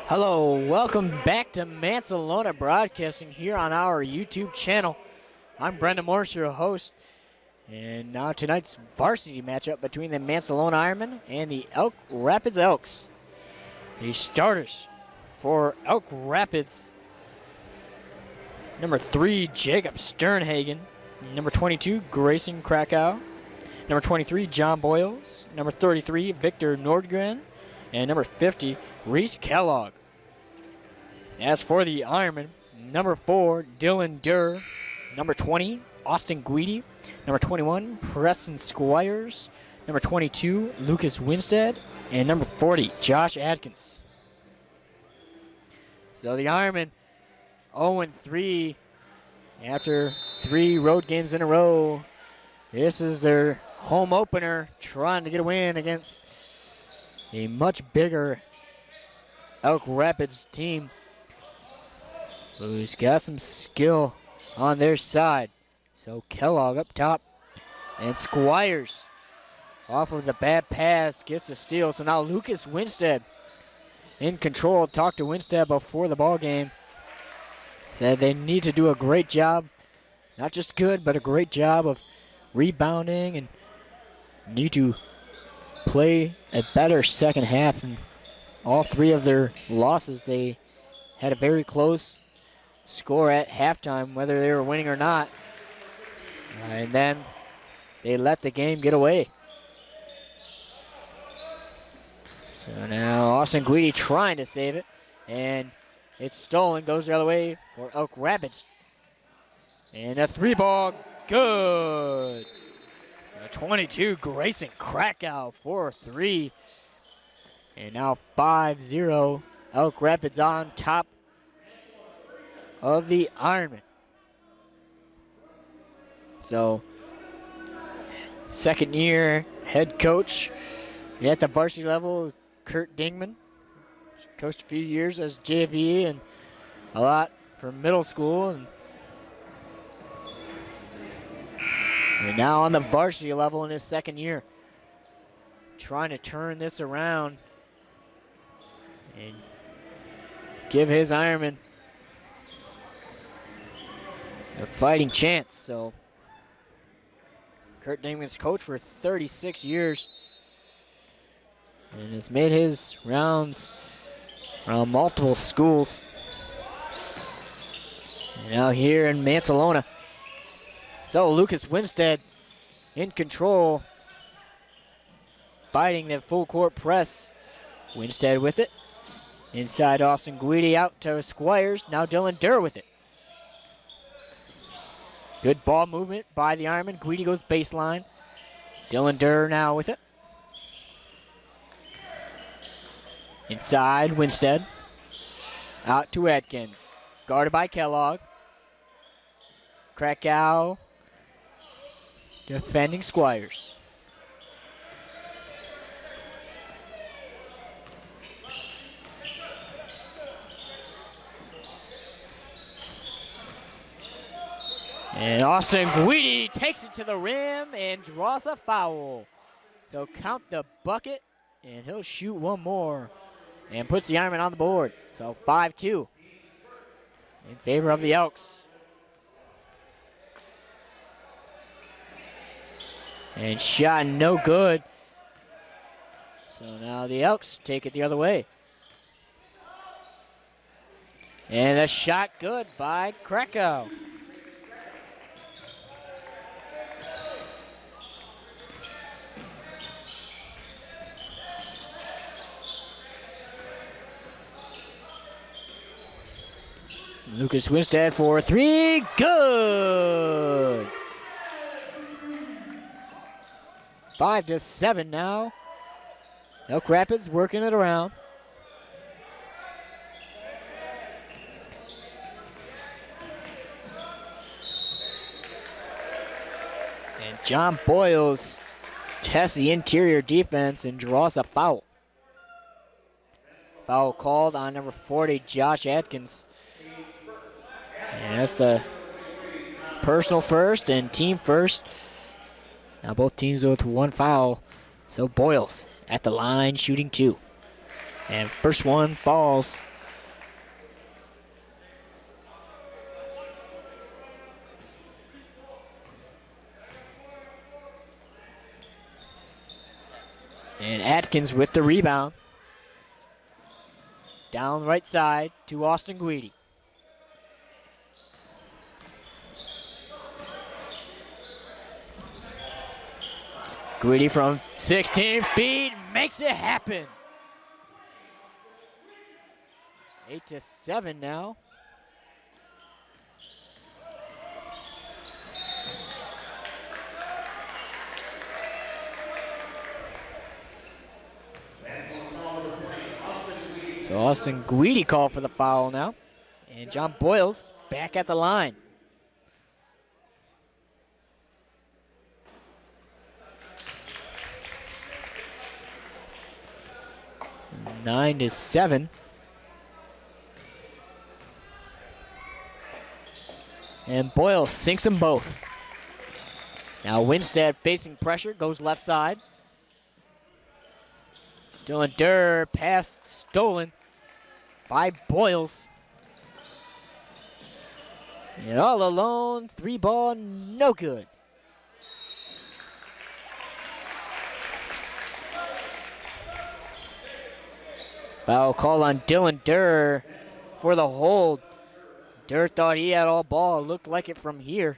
Hello, welcome back to Mancelona Broadcasting here on our YouTube channel. I'm Brendan Morris, your host. And now tonight's varsity matchup between the Mancelona Ironmen and the Elk Rapids Elks. The starters for Elk Rapids: number 3, Jacob Sternhagen. Number 22, Grayson Krakow. Number 23, John Boyles. Number 33, Victor Nordgren. And number 50, Reese Kellogg. As for the Ironmen, number 4, Dylan Durr. Number 20, Austin Guidi. Number 21, Preston Squires. Number 22, Lucas Winstead. And number 40, Josh Adkins. So the Ironmen 0-3 after 3 road games in a row. This is their home opener, trying to get a win against a much bigger Elk Rapids team who's got some skill on their side. So Kellogg up top, and Squires off of the bad pass gets the steal. So now Lucas Winstead in control. Talked to Winstead before the ball game. Said they need to do a great job, not just good, but a great job of rebounding, and need to play a better second half. And all 3 of their losses, they had a very close score at halftime, whether they were winning or not. And then they let the game get away. So now Austin Guidi trying to save it, and it's stolen, goes the other way for Elk Rapids. And a 3-ball, good. A 22, Grayson Krakow for 3. And now 5-0, Elk Rapids on top of the Ironmen. So, second year head coach at the varsity level, Kurt Dingman. Coached a few years as JV and a lot for middle school. And now on the varsity level in his second year, trying to turn this around and give his Ironman a fighting chance. So Kurt Dingman's coached for 36 years and has made his rounds around multiple schools. And now here in Mancelona. So Lucas Winstead in control, fighting the full court press. Winstead with it. Inside Austin Guidi, out to Squires. Now Dylan Durr with it. Good ball movement by the Ironman. Guidi goes baseline. Dylan Durr now with it. Inside Winstead. Out to Adkins. Guarded by Kellogg. Krakow defending Squires. And Austin Guidi takes it to the rim and draws a foul. So count the bucket, and he'll shoot one more and puts the Ironman on the board. So 5-2 in favor of the Elks. And shot no good. So now the Elks take it the other way. And a shot good by Krakow. Lucas Winstead for 3, good. 5-7 now. Elk Rapids working it around. And John Boyles tests the interior defense and draws a foul. Foul called on number 40, Josh Adkins. And that's a personal first and team first. Now both teams with 1 foul. So Boyles at the line shooting 2. And first one falls And Atkins with the rebound. Down right side to Austin Guidi. Guidi from 16 feet makes it happen. 8-7 now. So Austin Guidi called for the foul now. And John Boyles back at the line. So 9-7. And Boyles sinks them both. Now Winstead facing pressure, goes left side. Dylan Durr, pass stolen by Boyles. And all alone, 3-ball, no good. Foul call on Dylan Durr for the hold. Durr thought he had all ball, looked like it from here.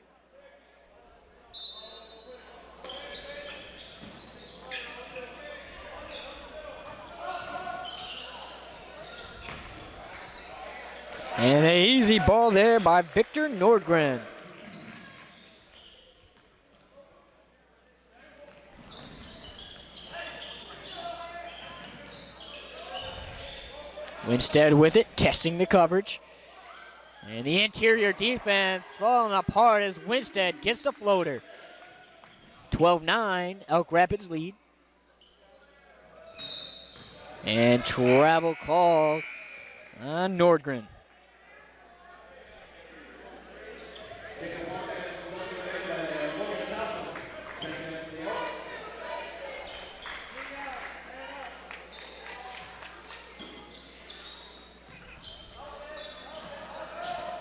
And an easy ball there by Victor Nordgren. Winstead with it, testing the coverage. And the interior defense falling apart as Winstead gets the floater. 12-9, Elk Rapids lead. And travel call on Nordgren.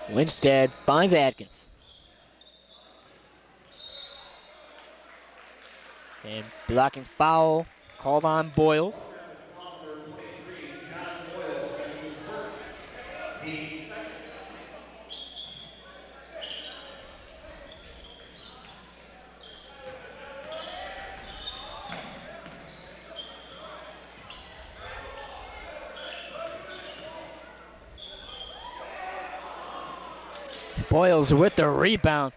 Winstead finds Atkins. And blocking foul called on Boyles. Boyles with the rebound.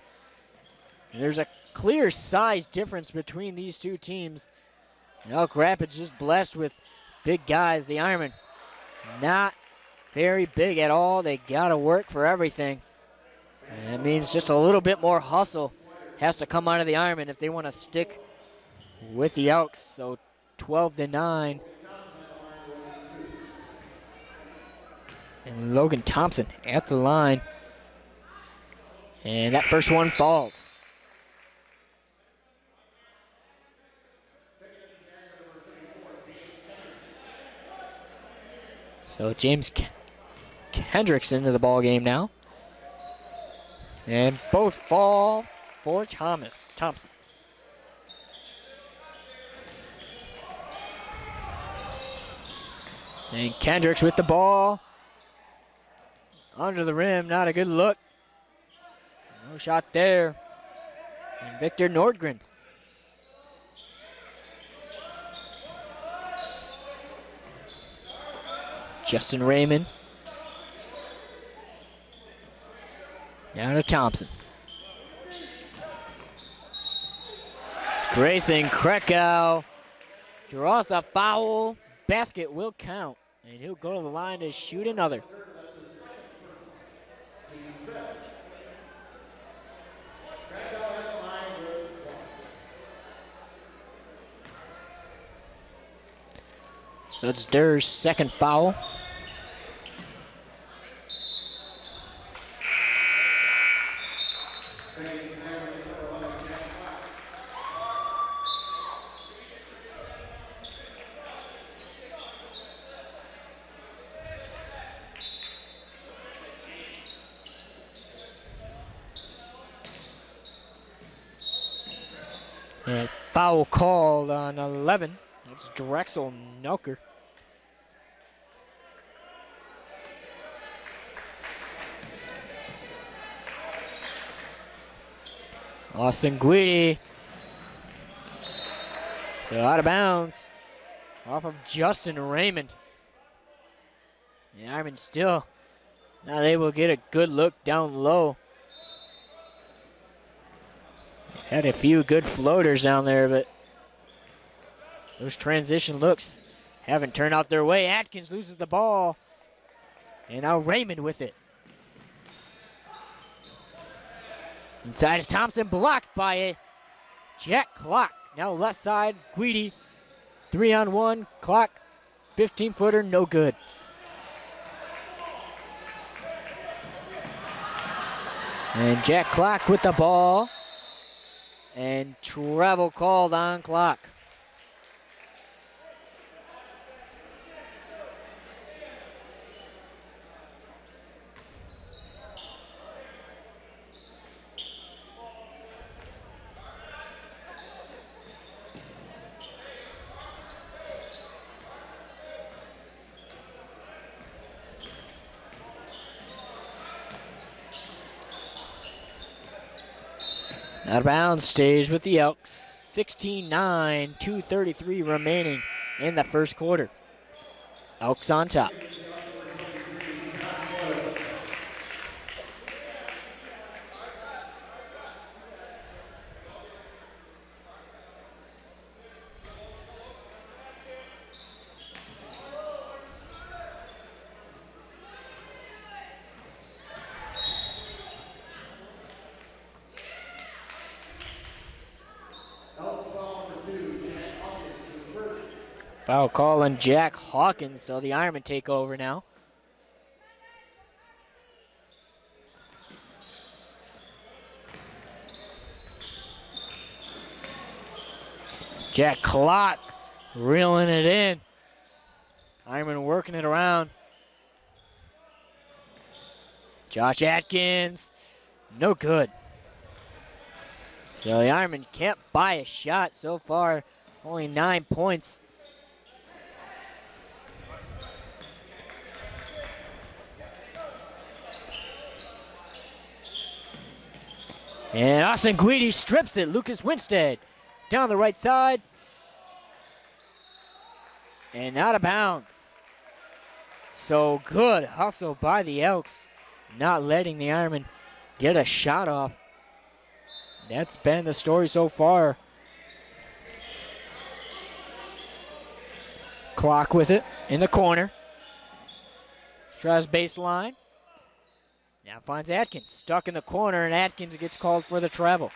There's a clear size difference between these two teams. Elk Rapids just blessed with big guys. The Ironmen not very big at all. They got to work for everything. And that means just a little bit more hustle has to come out of the Ironmen if they want to stick with the Elks. So 12-9. And Logan Thompson at the line. And that first one falls. So James Kendricks into the ball game now. And both fall for Thompson. And Kendricks with the ball. Under the rim, not a good look. No shot there. And Victor Nordgren. Justin Raymond. Down to Thompson. Grayson Krakow draws the foul. Basket will count. And he'll go to the line to shoot another. So it's Durr's second foul. And foul called on 11. It's Drexel Nelker. Austin Guidi. So out of bounds off of Justin Raymond. The Ironmen still not able to get a good look down low. Had a few good floaters down there, but those transition looks haven't turned out their way. Atkins loses the ball. And now Raymond with it. Inside is Thompson, blocked by Jack Clock. Now left side, Guidi. 3-on-1, Clock, 15-footer, no good. And Jack Clock with the ball. And travel called on Clock. Out of bounds, stays with the Elks. 16-9, 2:33 remaining in the first quarter. Elks on top. Foul call on Jack Hawkins, so the Ironmen take over now. Jack Clock reeling it in. Ironmen working it around. Josh Atkins, no good. So the Ironmen can't buy a shot so far, only 9 points. And Austin Guidi strips it. Lucas Winstead down the right side. And out of bounds. So good hustle by the Elks, not letting the Ironmen get a shot off. That's been the story so far. Clock with it in the corner. Tries baseline. Now finds Atkins, stuck in the corner, and Atkins gets called for the travel.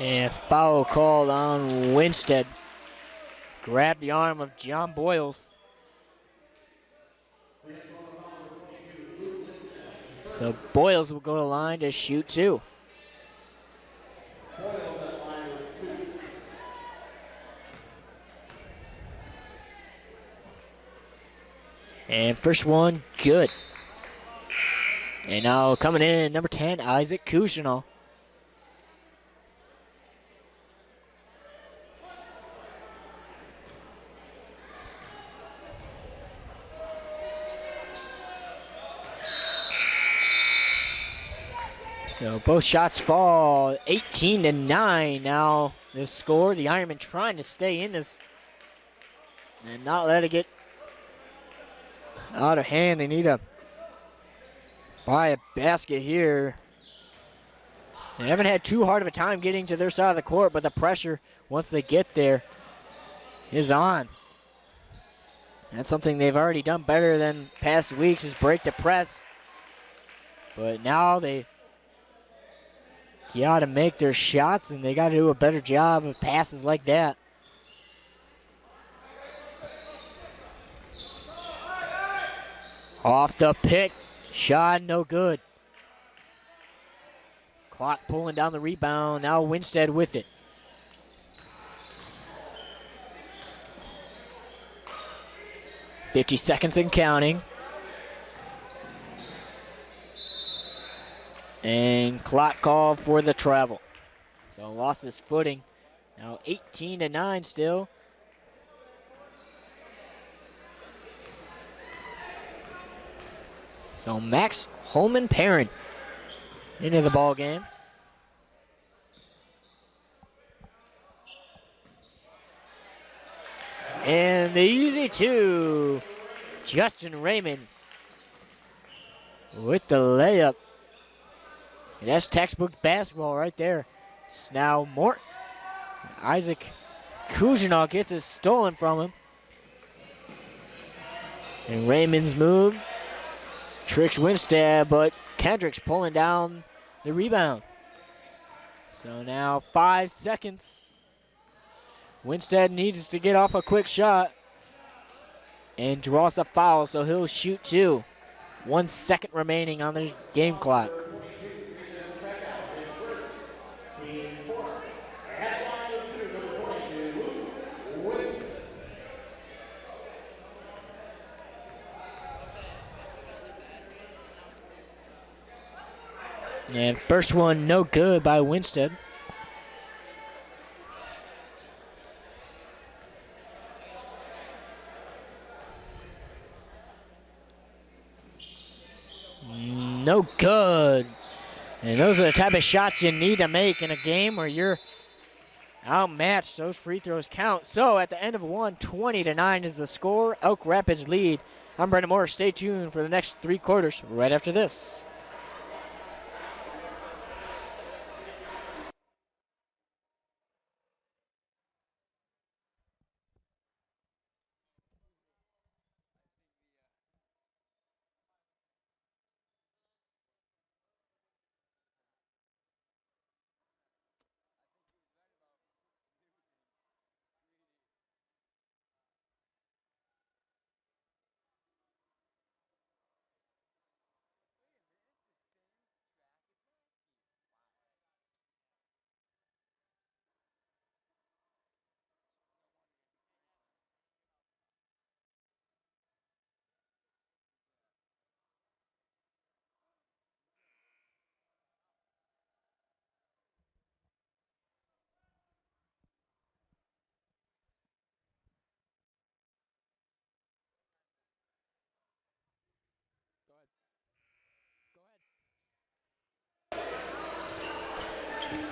And foul called on Winstead. Grabbed the arm of John Boyles. So Boyles will go to the line to shoot two. And first one, good. And now coming in, number 10, Isaac Cousinal. So both shots fall. 18-9 now the score. The Ironmen trying to stay in this and not let it get out of hand. They need to buy a basket here. They haven't had too hard of a time getting to their side of the court, but the pressure once they get there is on. That's something they've already done better than past weeks, is break the press. But now they got to make their shots, and they got to do a better job of passes like that. Off the pick. Shot no good. Clock pulling down the rebound. Now Winstead with it. .50 and counting. And clock called for the travel. So lost his footing. Now 18-9 still. So Max Holman-Perrin into the ball game. And the easy two. Justin Raymond with the layup. And that's textbook basketball right there. It's now Morton. Isaac Kujanov gets it stolen from him. And Raymond's move tricks Winstead, but Kendrick's pulling down the rebound. So now 5 seconds. Winstead needs to get off a quick shot and draws the foul, so he'll shoot 2. 1 second remaining on the game clock. And first one no good by Winstead. No good. And those are the type of shots you need to make in a game where you're outmatched. Those free throws count. So at the end of one, 20-9 is the score. Elk Rapids lead. I'm Brendan Moore. Stay tuned for the next 3 quarters right after this.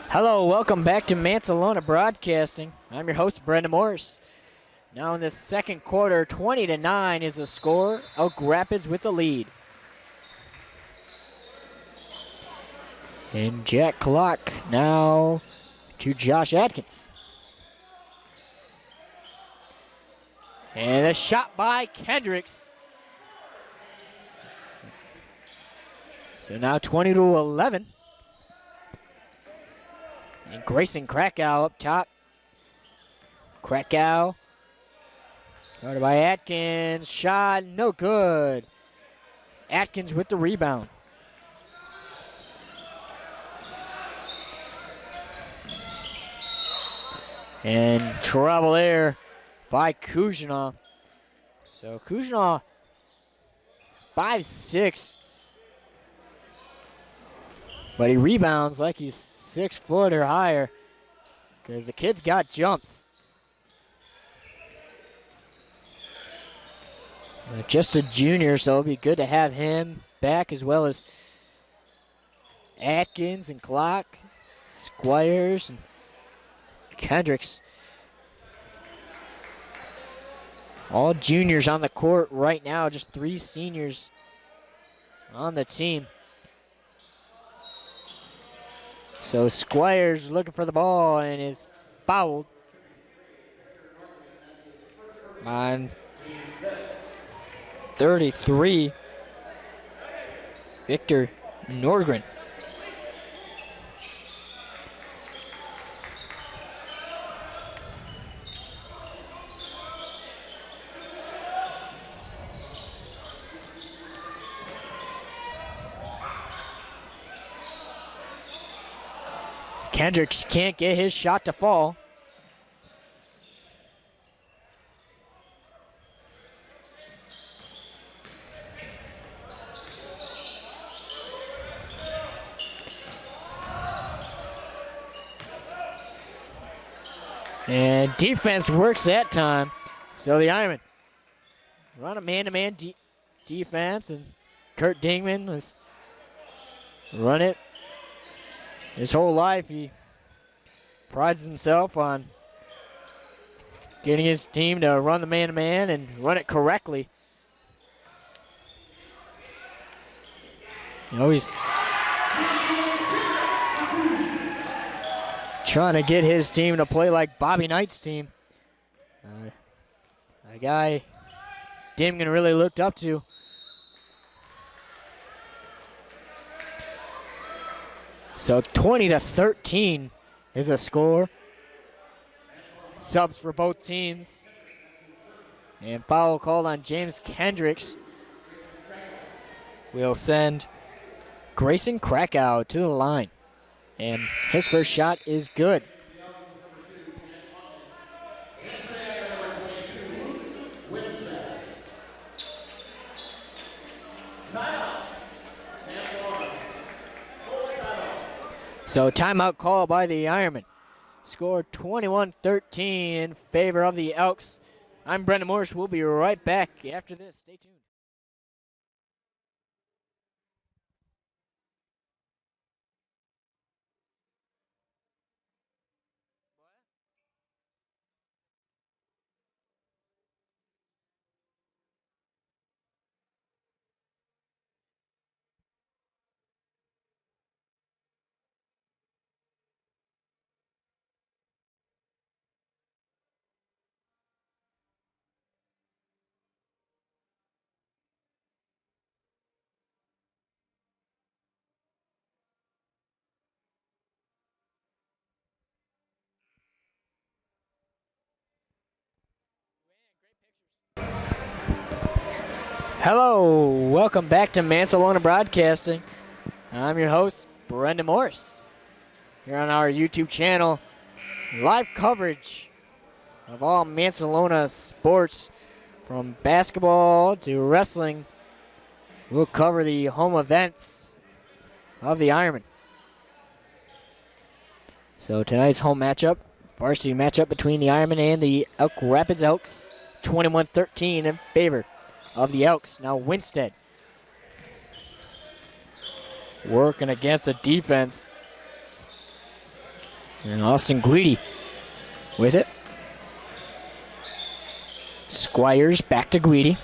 Hello, welcome back to Mancelona Broadcasting. I'm your host, Brendan Morris. Now in the second quarter, 20-9 is the score. Elk Rapids with the lead. And Jack Clock now to Josh Atkins. And a shot by Kendricks. So now 20-11. And Grayson Krakow up top. Krakow. Guarded by Atkins. Shot no good. Atkins with the rebound. And trouble there by Kujanov. So Kujanov, 5'6". But he rebounds like he's 6 foot or higher because the kid's got jumps. Just a junior, so it'll be good to have him back as well as Atkins and Clock, Squires, and Kendricks. All juniors on the court right now, just 3 seniors on the team. So Squires looking for the ball and is fouled on 33, Victor Nordgren. Kendricks can't get his shot to fall. And defense works that time. So the Ironmen run a man-to-man defense, and Kurt Dingman was run it his whole life. He prides himself on getting his team to run the man-to-man and run it correctly. You know, he's trying to get his team to play like Bobby Knight's team. A guy Dimgen really looked up to. So 20-13 is a score. Subs for both teams. And foul called on James Kendricks will send Grayson Krakow to the line. And his first shot is good. So timeout call by the Ironmen. Score 21-13 in favor of the Elks. I'm Brendan Morris. We'll be right back after this. Stay tuned. Hello, welcome back to Mancelona Broadcasting. I'm your host, Brendan Morris. Here on our YouTube channel, live coverage of all Mancelona sports, from basketball to wrestling. We'll cover the home events of the Ironmen. So tonight's home matchup, varsity matchup between the Ironmen and the Elk Rapids Elks, 21-13 in favor of the Elks. Now Winstead working against the defense. And Austin Guidi with it. Squires back to Guidi.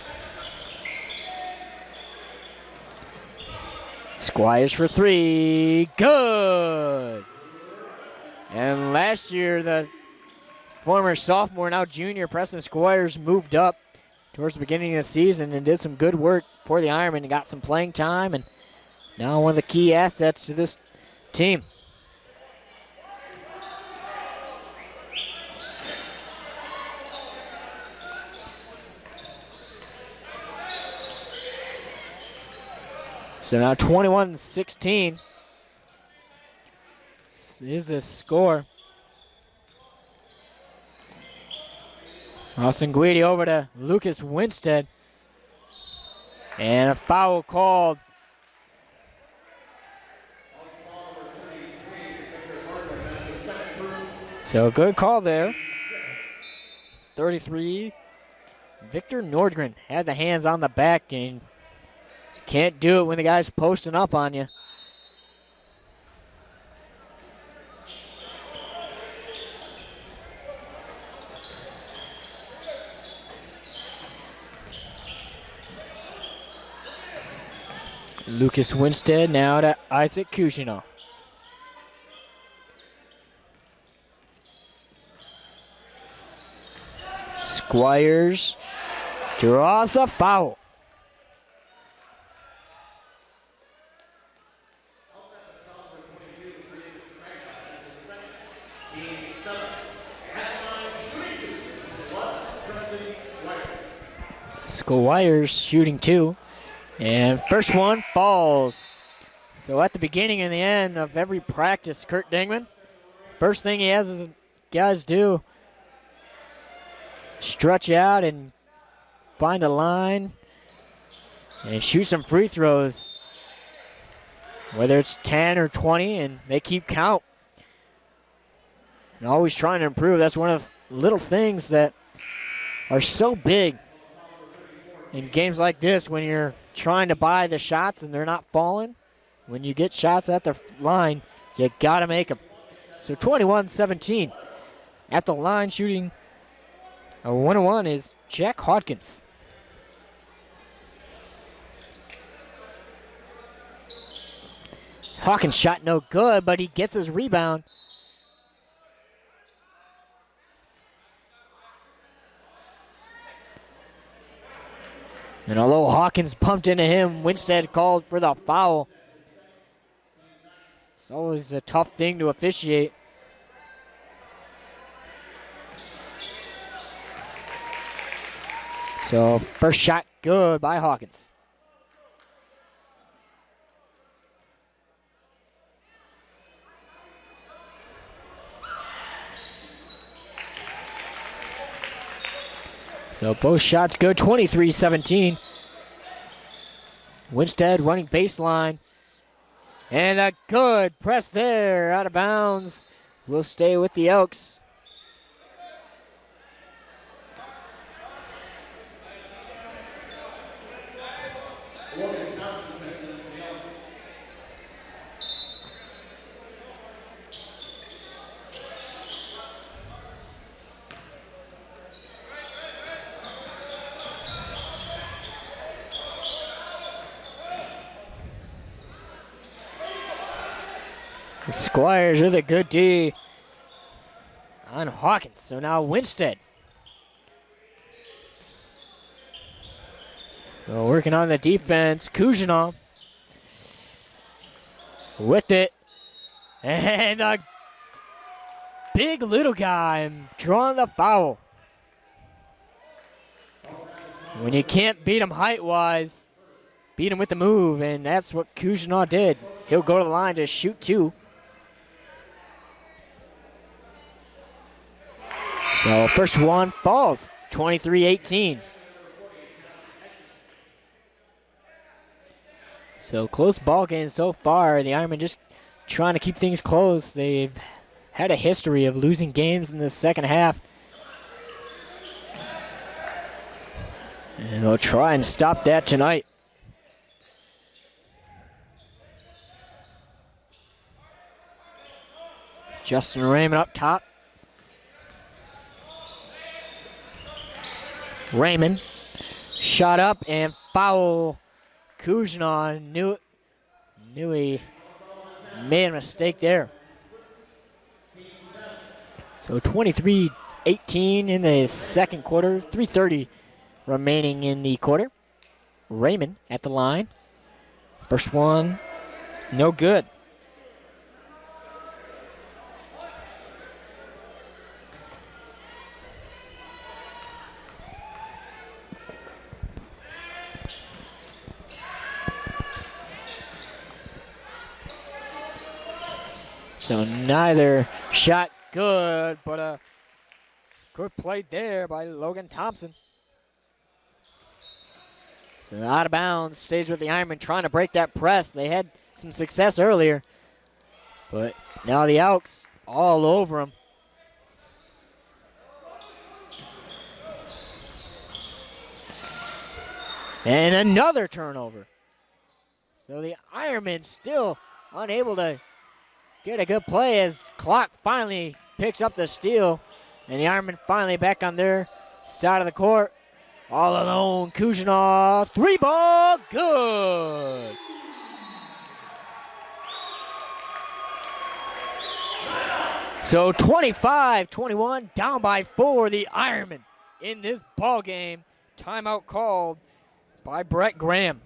Squires for three. Good! And last year, the former sophomore, now junior, Preston Squires, moved up towards the beginning of the season and did some good work for the Ironmen and got some playing time, and now one of the key assets to this team. So now 21-16 is the score. Austin Guidi over to Lucas Winstead. And a foul called. So good call there. 33. Victor Nordgren had the hands on the back, and can't do it when the guy's posting up on you. Lucas Winstead now to Isaac Cushino. Squires draws the foul. Squires shooting two. And first one falls. So at the beginning and the end of every practice, Kurt Dingman First thing he has his guys do, stretch out and find a line and shoot some free throws, whether it's 10 or 20, and they keep count. And always trying to improve. That's one of the little things that are so big in games like this when you're trying to buy the shots and they're not falling. When you get shots at the line, you got to make them. So 21-17 at the line, shooting a 1-1 is Jack Hawkins. Hawkins shot no good, but he gets his rebound. And although Hawkins bumped into him, Winstead called for the foul. It's always a tough thing to officiate. So first shot good by Hawkins. So both shots good, 23-17. Winstead running baseline. And a good press there, out of bounds. Will stay with the Elks. Squires with a good D on Hawkins. So now Winstead. So working on the defense. Kujanov with it. And a big little guy drawing the foul. When you can't beat him height-wise, beat him with the move, and that's what Kujanov did. He'll go to the line to shoot two. So first one falls, 23-18. So close ball game so far. The Ironmen just trying to keep things close. They've had a history of losing games in the second half. And they'll try and stop that tonight. Justin Raymond up top. Raymond shot up and foul. Kujanov knew he made a mistake there. So 23-18 in the second quarter, 3:30 remaining in the quarter. Raymond at the line. First one, no good. So neither shot good, but a good play there by Logan Thompson. So out of bounds, stays with the Ironmen, trying to break that press. They had some success earlier, but now the Elks all over them. And another turnover. So the Ironmen still unable to get a good play as clock finally picks up the steal. And the Ironmen finally back on their side of the court. All alone, Kujanov, three ball, good. So 25-21, down by 4, the Ironmen in this ball game. Timeout called by Brett Graham.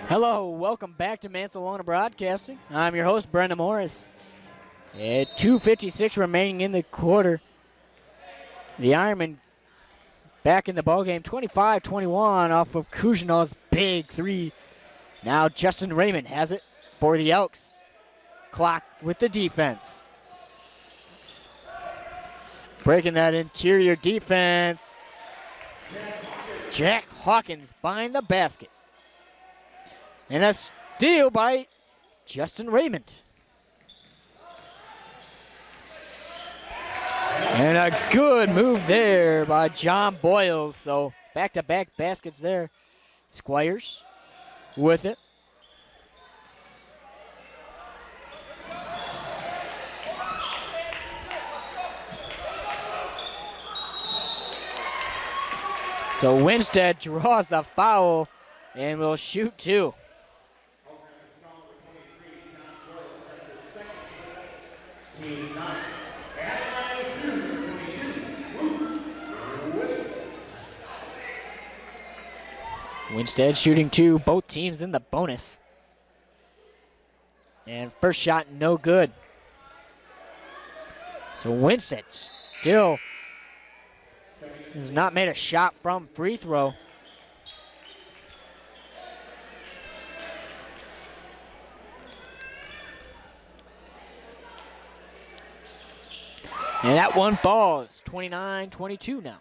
Hello, welcome back to Mancelona Broadcasting. I'm your host, Brendan Morris. At 2:56 remaining in the quarter. The Ironmen back in the ballgame, 25-21 off of Kujanow's big three. Now Justin Raymond has it for the Elks. Clock with the defense. Breaking that interior defense. Jack Hawkins behind the basket. And a steal by Justin Raymond. And a good move there by John Boyles. So back-to-back baskets there. Squires with it. So Winstead draws the foul and will shoot two. Winstead shooting two, both teams in the bonus. And first shot no good. So Winstead still has not made a shot from free throw. And that one falls, 29-22 now.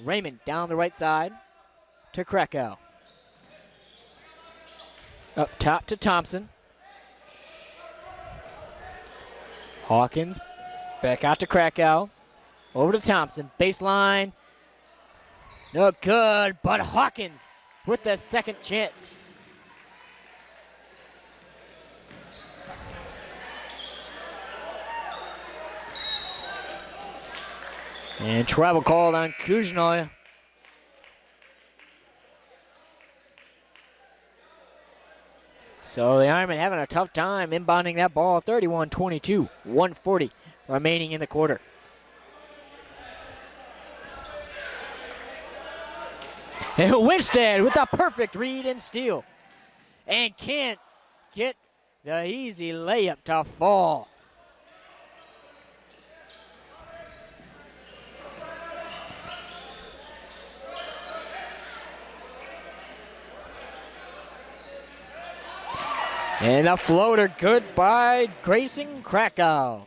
Raymond down the right side to Krakow. Up top to Thompson. Hawkins back out to Krakow. Over to Thompson, baseline. No good, but Hawkins with the second chance. And travel called on Kuznoy. So the Ironmen having a tough time inbounding that ball. 31-22, 1:40 remaining in the quarter. And Winstead with a perfect read and steal. And can't get the easy layup to fall. And a floater good by Grayson Krakow.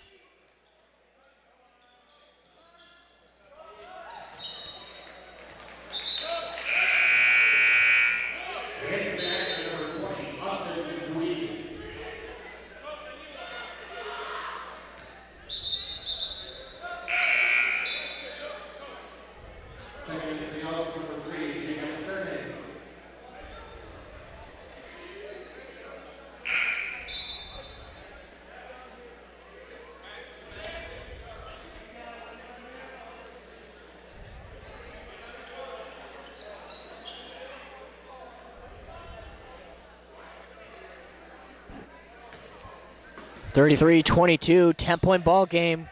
(33-22), 10-point ball game.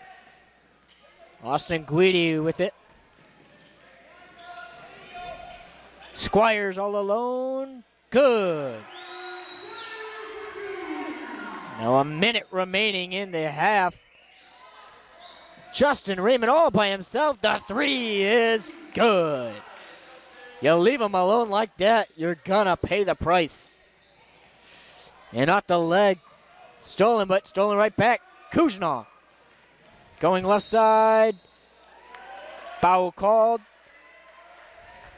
Austin Guidi with it. Squires all alone. Good. Now a minute remaining in the half. Justin Raymond all by himself. The three is good. You leave him alone like that, you're gonna pay the price. And off the leg. Stolen, but stolen right back. Kuznov going left side. Foul called.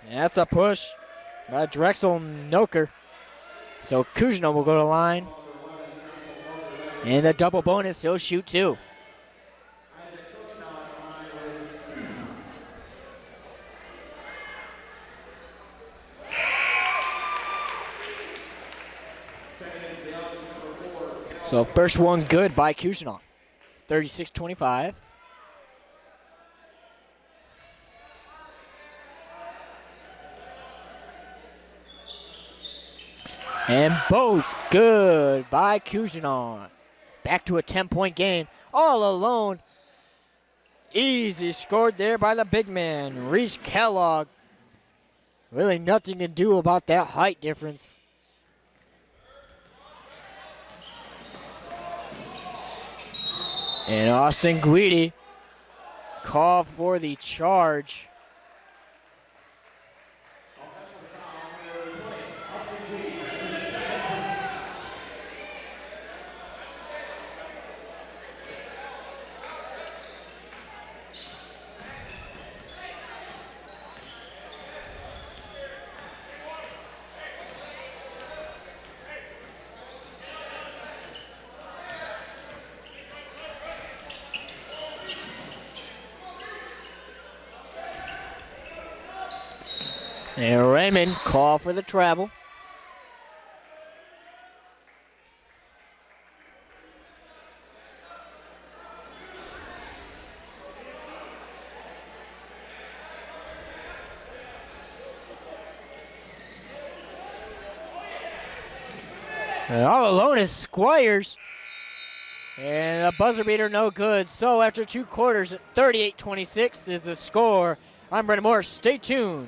That's a push by Drexel Noker. So Kuznov will go to the line. And the double bonus, he'll shoot two. So first one good by Kuznov. 36-25. And both good by Kuznov. Back to a 10-point game. All alone. Easy scored there by the big man, Reese Kellogg. Really nothing to do about that height difference. And Austin Guidi called for the charge. And Raymond called for the travel. And all alone is Squires. And a buzzer beater no good. So after 2 quarters, 38-26 is the score. I'm Brendan Moore. Stay tuned.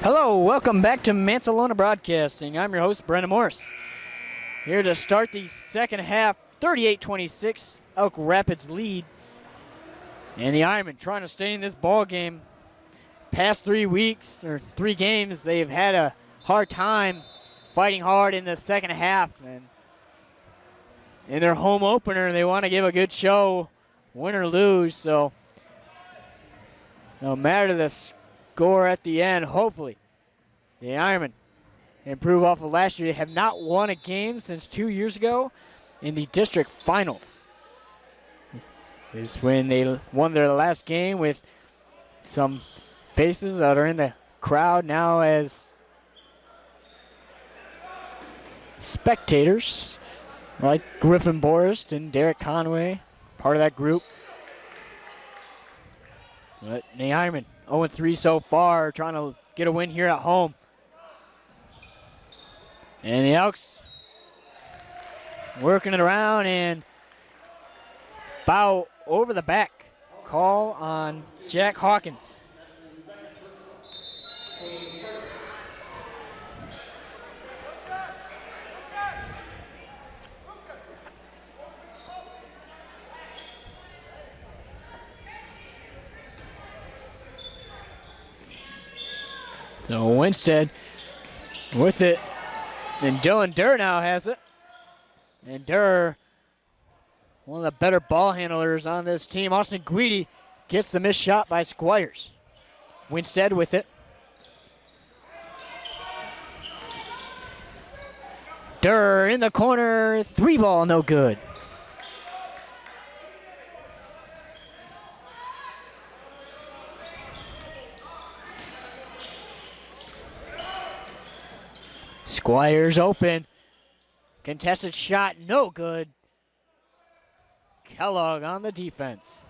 Hello, welcome back to Mancelona Broadcasting. I'm your host, Brendan Morris. Here to start the second half, 38-26, Elk Rapids lead. And the Ironmen trying to stay in this ball game. Past 3 weeks, or 3 games, they've had a hard time fighting hard in the second half. And in their home opener, they want to give a good show, win or lose. So no matter the score at the end, hopefully the Ironmen improve off of last year. They have not won a game since 2 years ago in the district finals. This is when they won their last game with some faces that are in the crowd now as spectators, like Griffin Borst and Derek Conway, part of that group. But the Ironmen 0-3 so far, trying to get a win here at home. And the Elks working it around and foul over the back. Call on Jack Hawkins. So Winstead with it. And Dylan Durr now has it. And Durr, one of the better ball handlers on this team. Austin Guidi gets the missed shot by Squires. Winstead with it. Durr in the corner. 3 ball, no good. Squires open. Contested shot, no good. Kellogg on the defense.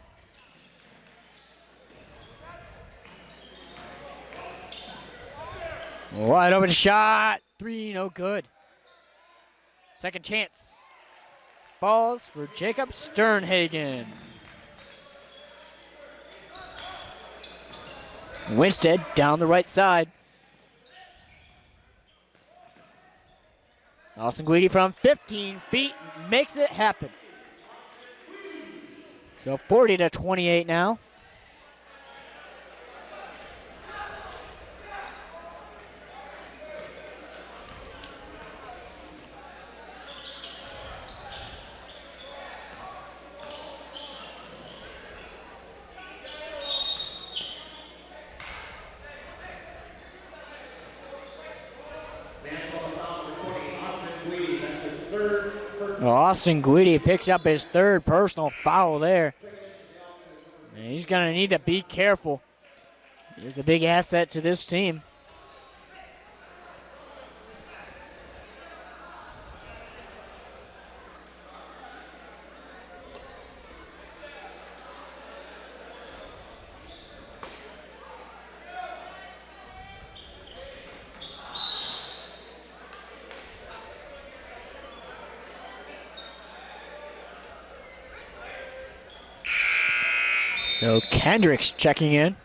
Wide open shot. 3, no good. Second chance. Balls for Jacob Sternhagen. Winstead down the right side. Austin Guidi from 15 feet makes it happen. So 40-28 now. Austin Guidi picks up his 3rd personal foul there. And he's going to need to be careful. He's a big asset to this team. So Kendricks checking in.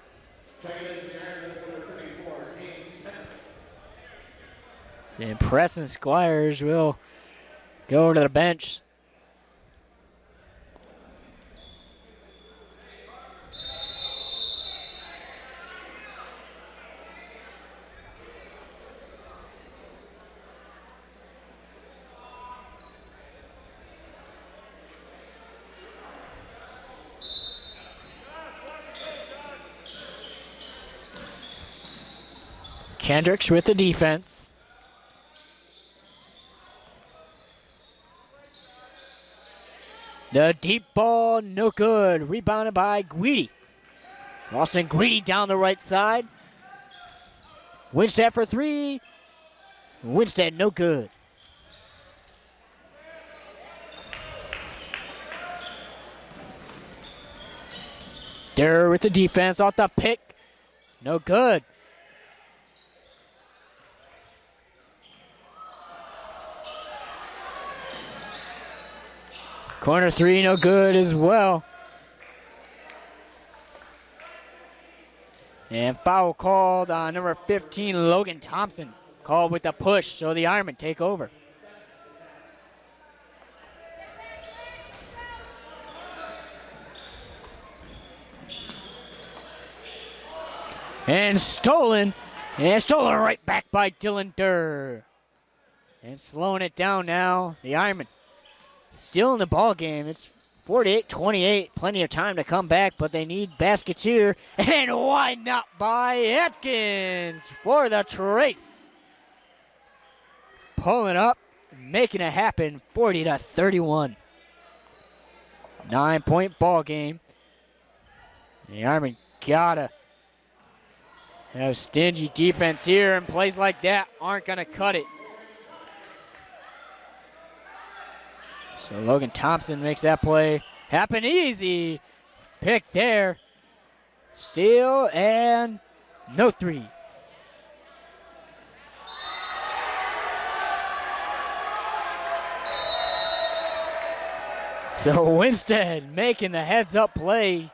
And Preston Squires will go to the bench. Kendricks with the defense. The deep ball, no good. Rebounded by Guidi. Austin Guidi down the right side. Winstead for 3. Winstead, no good. Durr with the defense off the pick. No good. Corner 3, no good as well. And foul called on number 15, Logan Thompson. Called with a push, so the Ironmen take over. And stolen right back by Dylan Durr. And slowing it down now, the Ironmen still in the ball game. It's 48-28, plenty of time to come back, but they need baskets here. And why not by Atkins for the trace. Pulling up, making it happen, 40-31. 9-point ball game. The Ironmen gotta have stingy defense here, and plays like that aren't gonna cut it. So Logan Thompson makes that play happen easy. Pick there. Steal and no three. So Winstead making the heads-up play.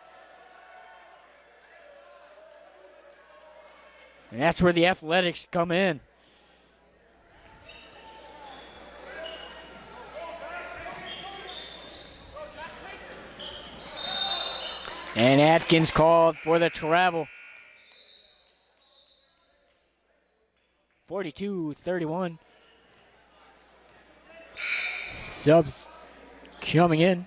And that's where the athletics come in. And Atkins called for the travel. 42-31. Subs coming in.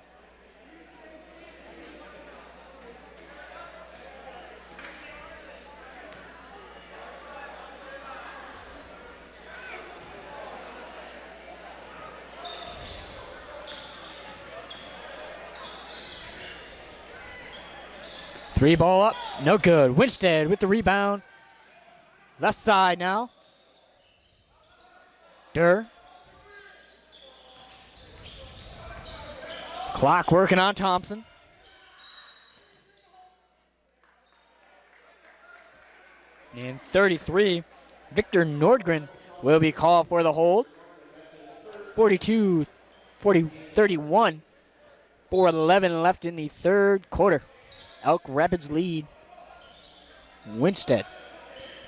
Three ball up, no good. Winstead with the rebound. Left side now. Durr. Clock working on Thompson. And 33, Victor Nordgren will be called for the hold. 31, 4:11 left in the third quarter. Elk Rapids lead. Winstead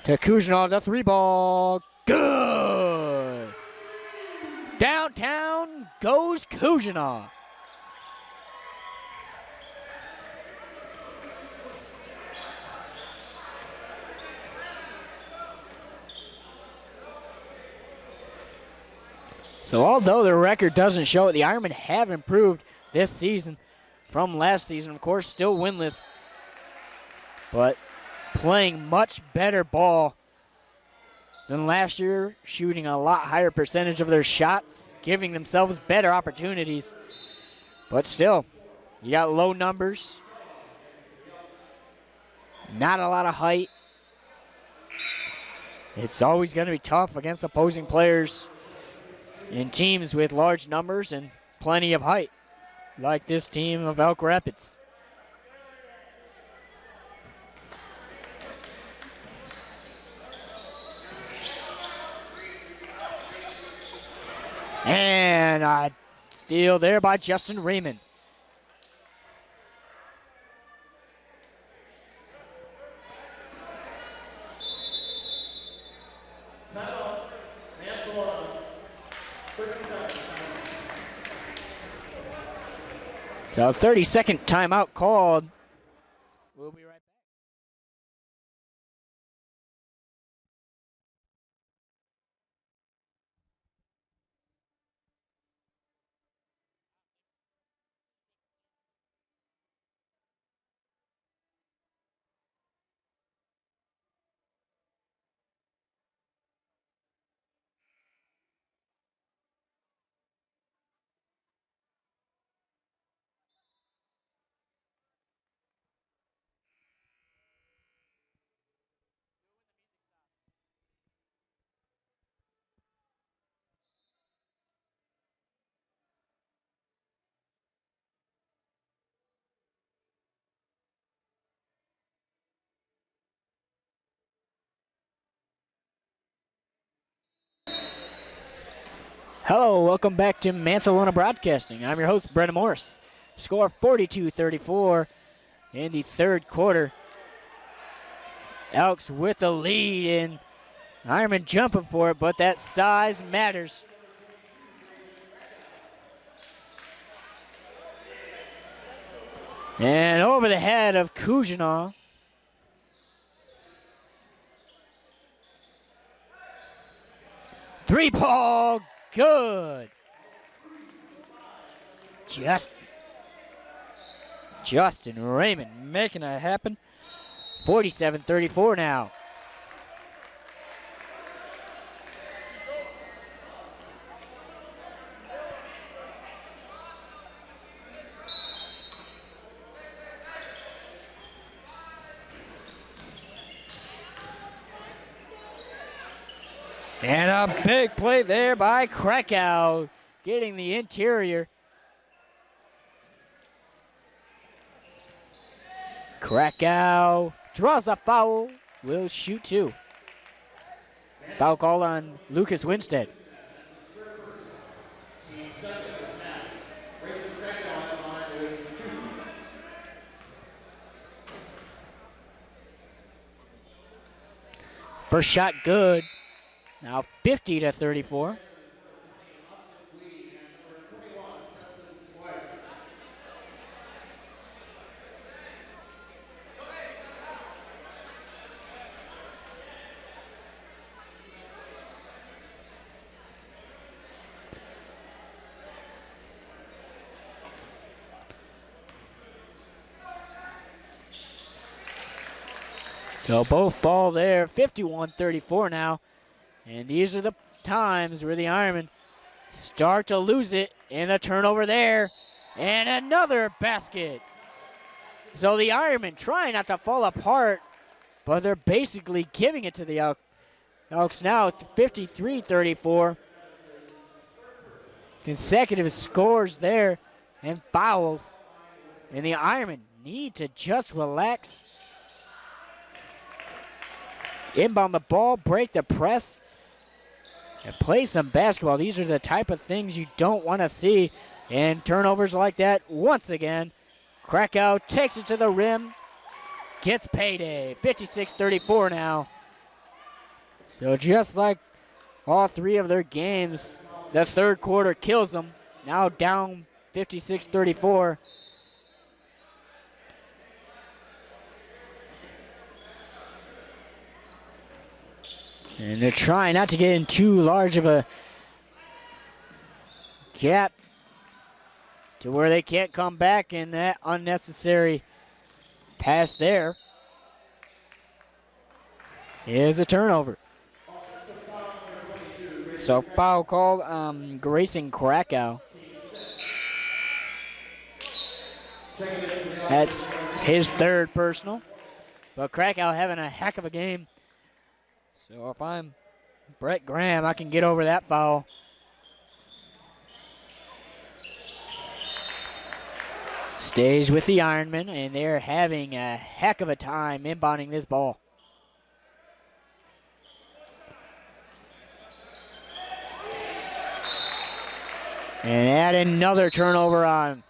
to Kujanov, the three ball. Good. Downtown goes Kujanov. So although the record doesn't show it, the Ironmen have improved this season from last season. Of course, still winless, but playing much better ball than last year, shooting a lot higher percentage of their shots, giving themselves better opportunities. But still, you got low numbers, not a lot of height. It's always going to be tough against opposing players in teams with large numbers and plenty of height, like this team of Elk Rapids. And a steal there by Justin Raymond. So 30-second timeout called. We'll be right back. Hello, welcome back to Mancelona Broadcasting. I'm your host, Brennan Morris. Score 42-34 in the third quarter. Elks with the lead, and Ironman jumping for it, but that size matters. And over the head of Kuzhinov. Three ball, good. Justin Raymond making it happen. 47-34 now. And a big play there by Krakow, getting the interior. Krakow draws the foul, will shoot two. Foul call on Lucas Winstead. First shot good. Now 50-34. So both ball there, 51-34 now. And these are the times where the Ironmen start to lose it. And a turnover there. And another basket. So the Ironmen trying not to fall apart, but they're basically giving it to the Elks now. 53-34. Consecutive scores there and fouls. And the Ironmen need to just relax. Inbound the ball, break the press, and play some basketball. These are the type of things you don't want to see. And turnovers like that once again. Krakow takes it to the rim, gets payday. 56-34 now. So just like all three of their games, the third quarter kills them. Now down 56-34. And they're trying not to get in too large of a gap to where they can't come back, in that unnecessary pass there is a turnover. So foul called on Grayson Krakow. That's his third personal. But Krakow having a heck of a game. So if I'm Brett Graham, I can get over that foul. Stays with the Ironmen, and they're having a heck of a time inbounding this ball. And add another turnover on.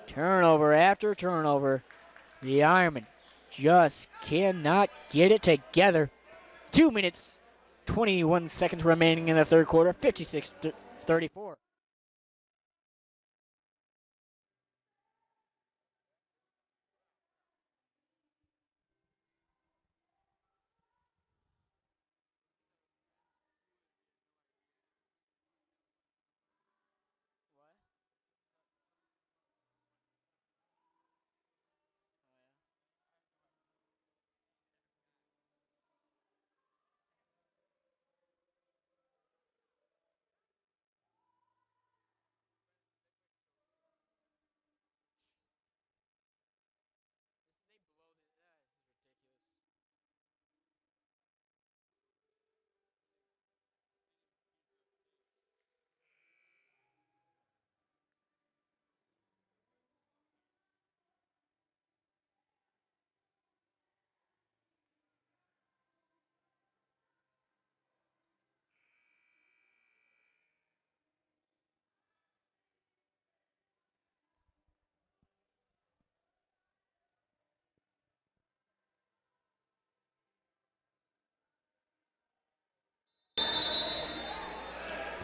Turnover after turnover. The Ironmen just cannot get it together. 2 minutes, 21 seconds remaining in the third quarter, 56-34.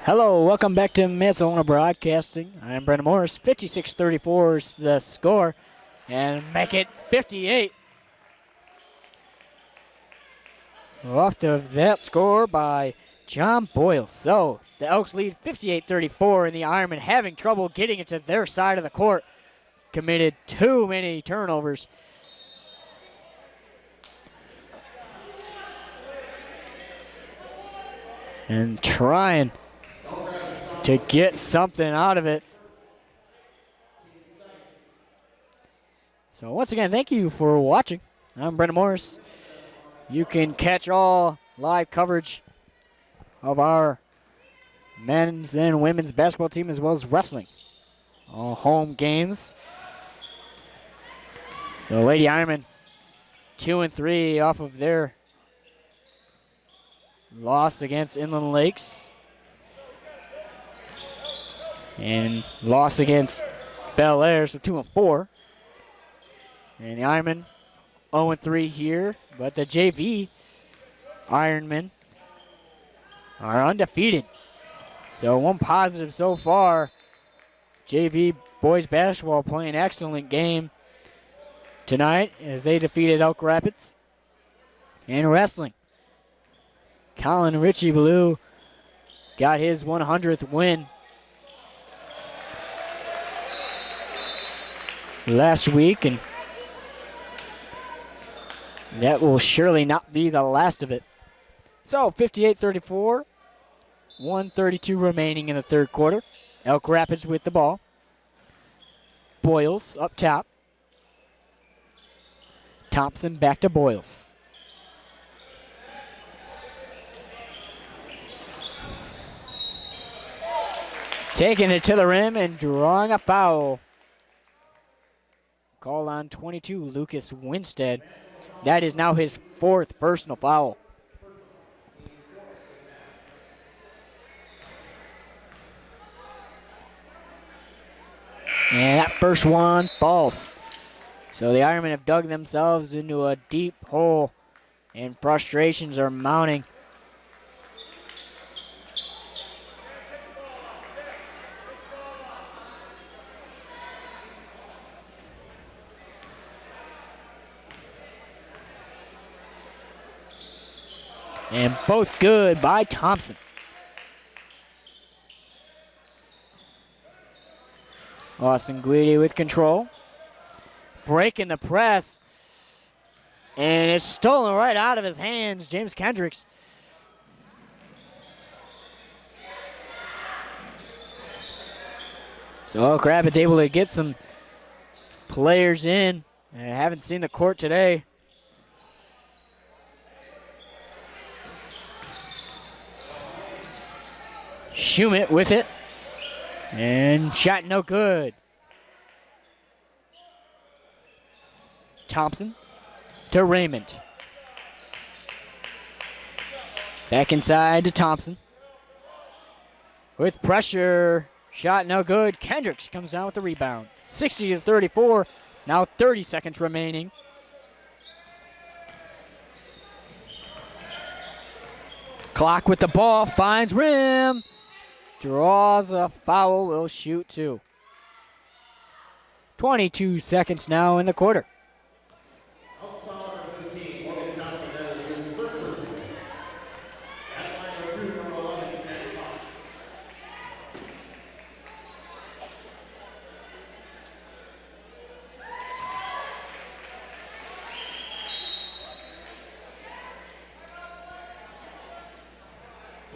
Hello, welcome back to Mancelona Broadcasting. I'm Brendan Morris. 56-34 is the score, and make it 58. Off to that score by John Boyle. So the Elks lead 58-34, and the Ironmen having trouble getting it to their side of the court. Committed too many turnovers. And trying to get something out of it. So once again, thank you for watching. I'm Brendan Morris. You can catch all live coverage of our men's and women's basketball team as well as wrestling. All home games. So Lady Ironmen 2-3 off of their loss against Inland Lakes. And loss against Bel Air, so 2-4. And the Ironmen 0-3 here, but the JV Ironmen are undefeated. So one positive so far. JV boys basketball playing an excellent game tonight as they defeated Elk Rapids. And wrestling, Colin Ritchie Blue got his 100th win last week, and that will surely not be the last of it. So 58-34, 1:32 remaining in the third quarter. Elk Rapids with the ball. Boyles up top. Thompson back to Boyles. Taking it to the rim and drawing a foul. Call on 22, Lucas Winstead. That is now his fourth personal foul. And that first one falls. So the Ironmen have dug themselves into a deep hole, and frustrations are mounting. And both good by Thompson. Austin Guidi with control. Breaking the press. And it's stolen right out of his hands. James Kendricks. So Elk Rapids able to get some players in. I haven't seen the court today. Schumett with it. And shot no good. Thompson to Raymond. Back inside to Thompson. With pressure. Shot no good. Kendricks comes down with the rebound. 60-34. Now 30 seconds remaining. Clock with the ball. Finds rim. Draws a foul. Will shoot two. 22 seconds now in the quarter.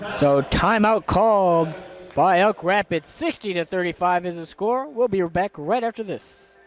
So timeout called by Elk Rapids. 60-35 is the score. We'll be back right after this.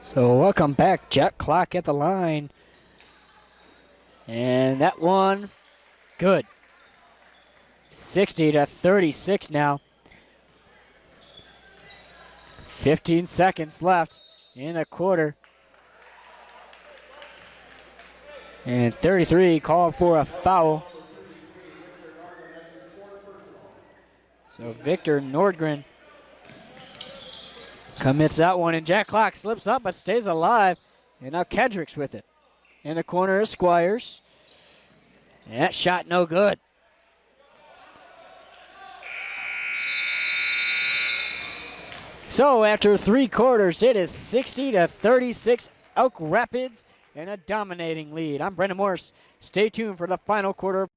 So welcome back. Jack clock at the line. And that one, good. 60-36 now. 15 seconds left in the quarter. And 33 called for a foul. So Victor Nordgren commits that one, and Jack Clock slips up but stays alive. And now Kendricks with it. In the corner is Squires. And that shot no good. So after 3 quarters, it is 60-36 Elk Rapids and a dominating lead. I'm Brendan Morse. Stay tuned for the final quarter.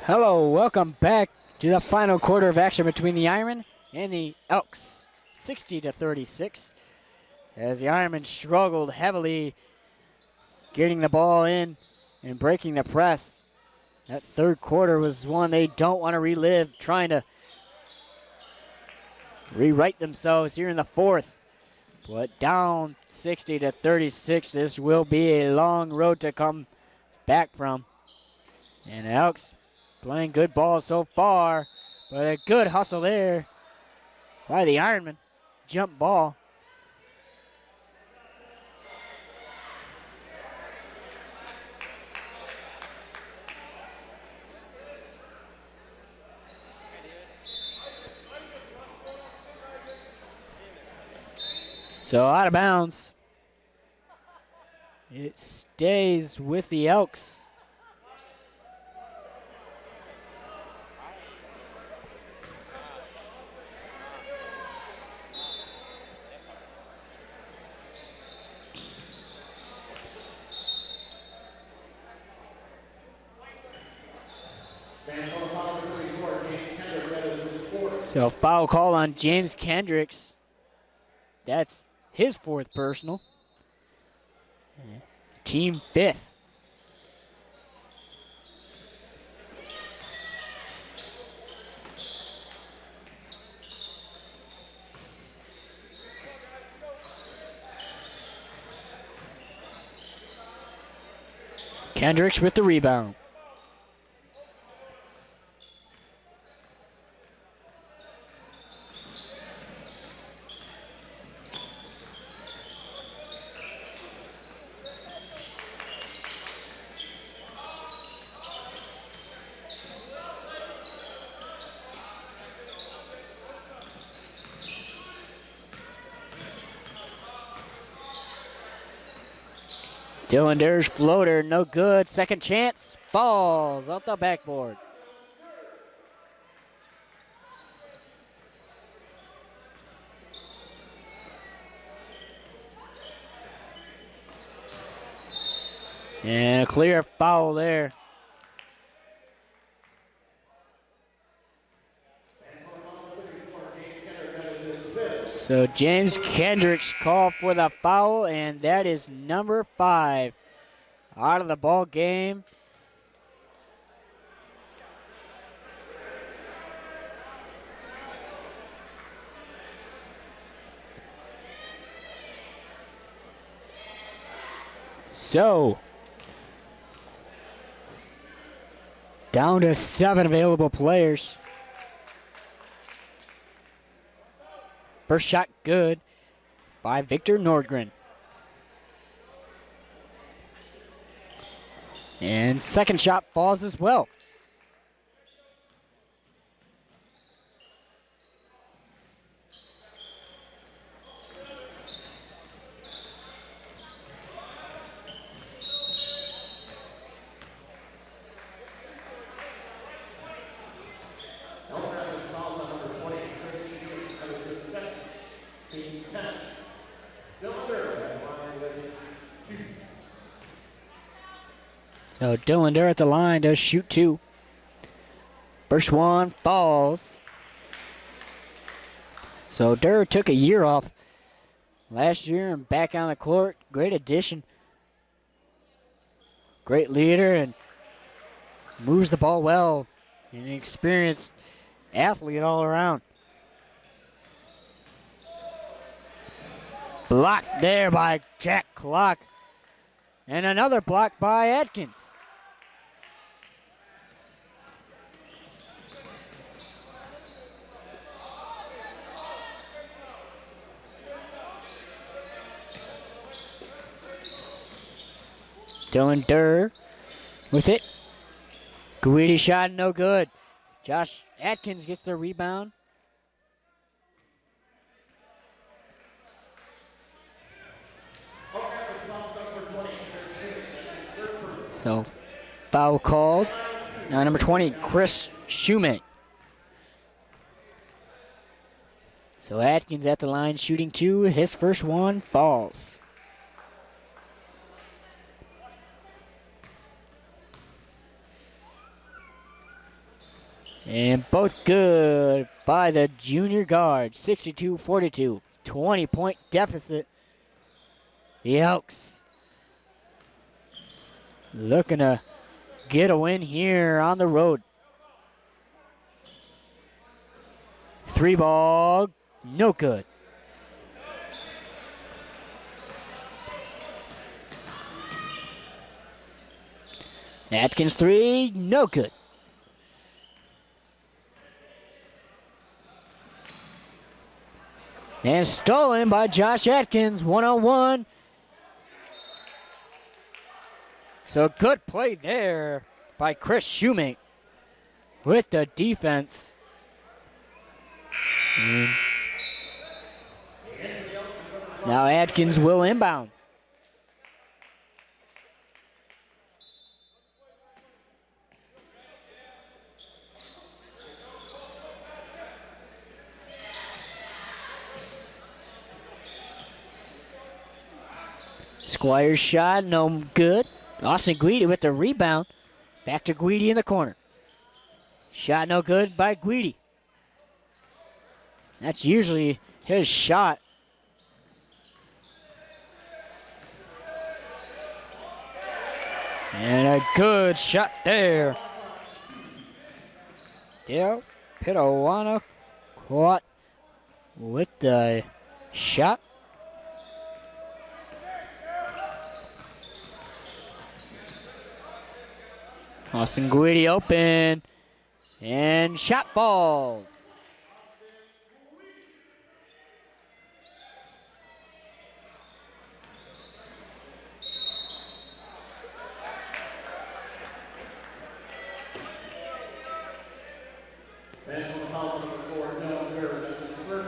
Hello, welcome back to the final quarter of action between the Ironmen and the Elks. 60-36 as the Ironmen struggled heavily getting the ball in and breaking the press. That third quarter was one they don't want to relive, trying to rewrite themselves here in the fourth. But down 60-36, this will be a long road to come back from. And the Elks playing good ball so far, but a good hustle there by the Ironman. Jump ball. So out of bounds. It stays with the Elks. So foul call on James Kendricks. That's his 4th personal. Team 5th. Kendricks with the rebound. Dylan Durr's floater, no good. Second chance, falls off the backboard. And a clear foul there. So James Kendricks called for the foul, and that is number 5 out of the ball game. So, down to 7 available players. First shot good by Victor Nordgren. And second shot falls as well. Elk Rapids fouls on number 20, Chris Shute, comes in second. Team 10. Dylan Durr at line with 2. So Dylan Durr at the line does shoot 2. First one falls. So Durr took a year off last year and back on the court. Great addition. Great leader and moves the ball well. An experienced athlete all around. Blocked there by Jack Clock. And another block by Atkins. Dylan Durr with it. Guidi shot no good. Josh Atkins gets the rebound. So, foul called. Now number 20, Chris Schumate. So Atkins at the line shooting 2. His first one falls. And both good by the junior guard. 62-42. 20-point deficit. The Elks looking to get a win here on the road. 3 ball, no good. Atkins 3, no good. And stolen by Josh Atkins, 1-on-1. So good play there by Chris Schumate with the defense. And now Atkins will inbound. Squire's shot, no good. Austin Guidi with the rebound. Back to Guidi in the corner. Shot no good by Guidi. That's usually his shot. And a good shot there. Dale Pitawana caught with the shot. Austin Guidi open, and shot falls.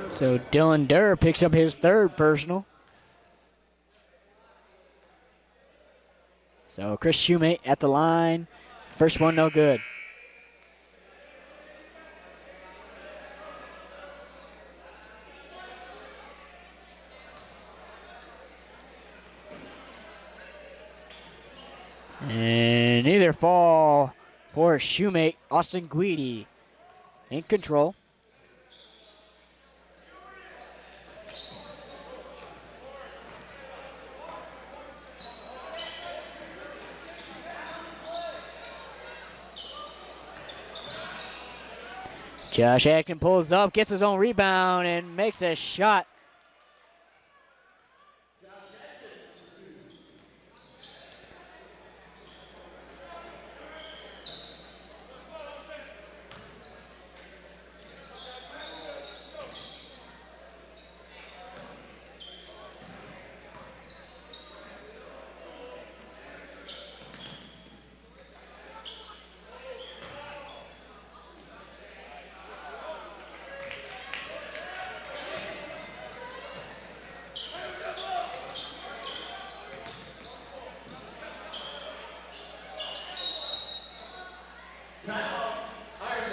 So Dylan Durr picks up his 3rd personal. So Chris Schumate at the line. First one, no good. And either fall for Schumate. Austin Guidi in control. Josh Atkins pulls up, gets his own rebound, and makes a shot.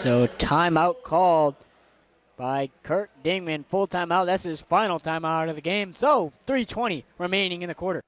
So timeout called by Kurt Dingman. Full timeout. That's his final timeout of the game. So 3:20 remaining in the quarter.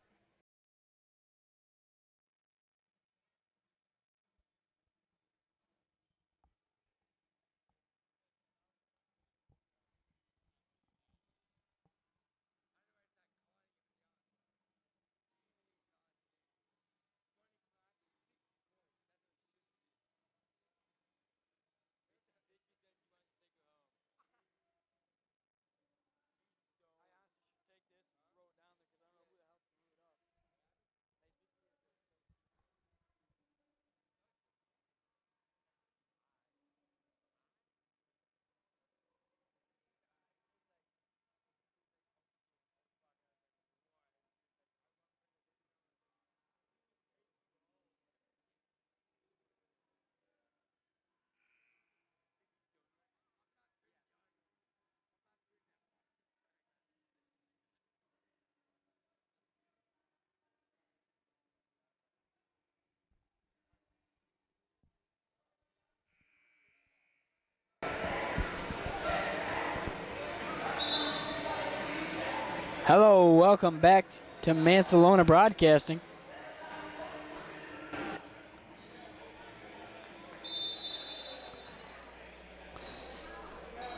Hello, welcome back to Mancelona Broadcasting.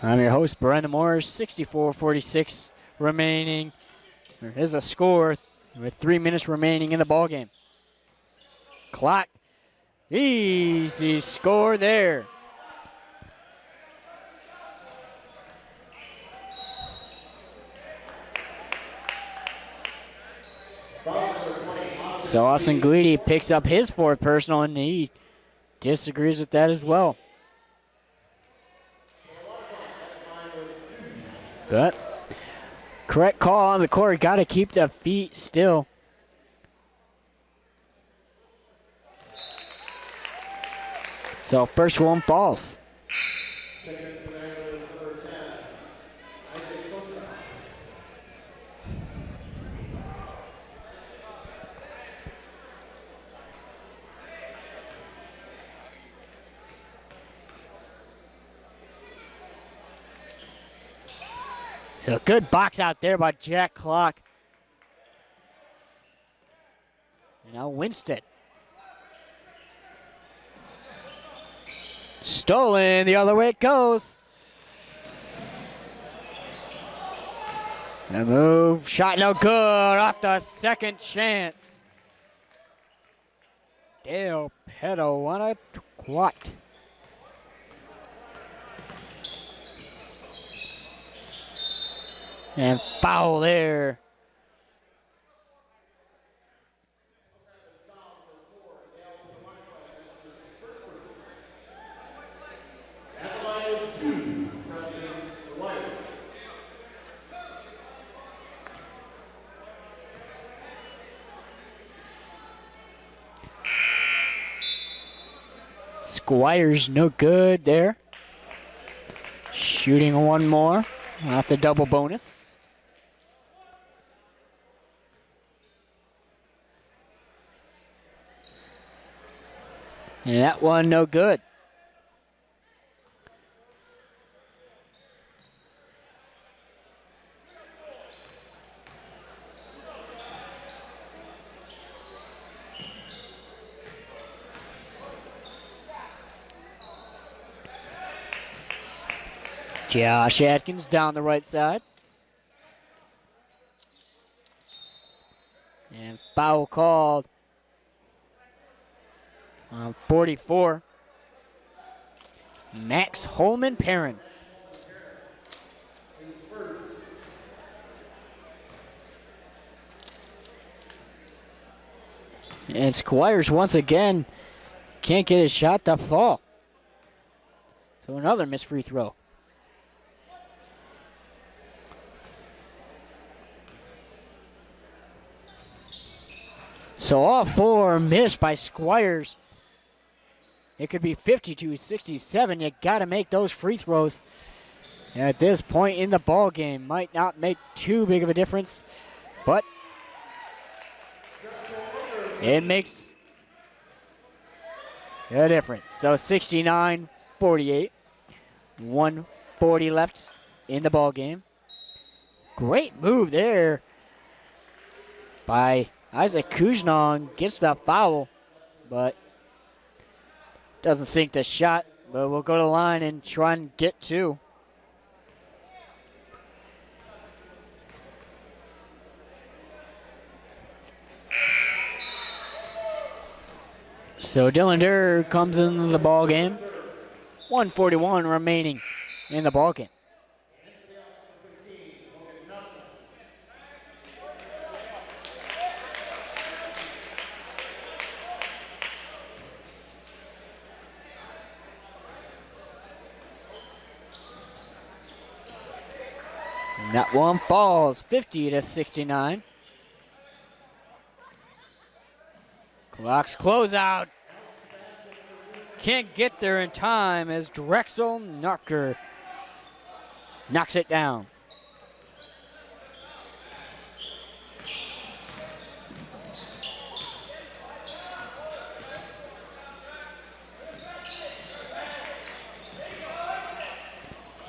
I'm your host, Brenda Morris. 64-46 remaining. There is a score with 3 minutes remaining in the ballgame. Clock. Easy score there. So Austin Guidi picks up his fourth personal, and he disagrees with that as well. But correct call on the court. Got to keep the feet still. So first one falls. So good box out there by Jack Clock. And now Winstead. Stolen, the other way it goes. The move, shot no good off the second chance. Dale Petto on a quat. And foul there. Squires no good there. Shooting one more off the double bonus. And that one no good. Josh Atkins down the right side. And foul called on 44. Max Holman Perrin. And Squires once again can't get his shot to fall. So another missed free throw. So all four missed by Squires. It could be 52-67. You got to make those free throws at this point in the ball game. Might not make too big of a difference, but it makes a difference. So 69 48. 1:40 left in the ball game. Great move there by Isaac Kuzhnong. Gets the foul, but doesn't sink the shot. But we'll go to the line and try and get two. So Dylan Durr comes into the ball game. 1:41 remaining in the ball game. And that one falls 50-69. Clock's closeout. Can't get there in time as Drexel Knocker knocks it down.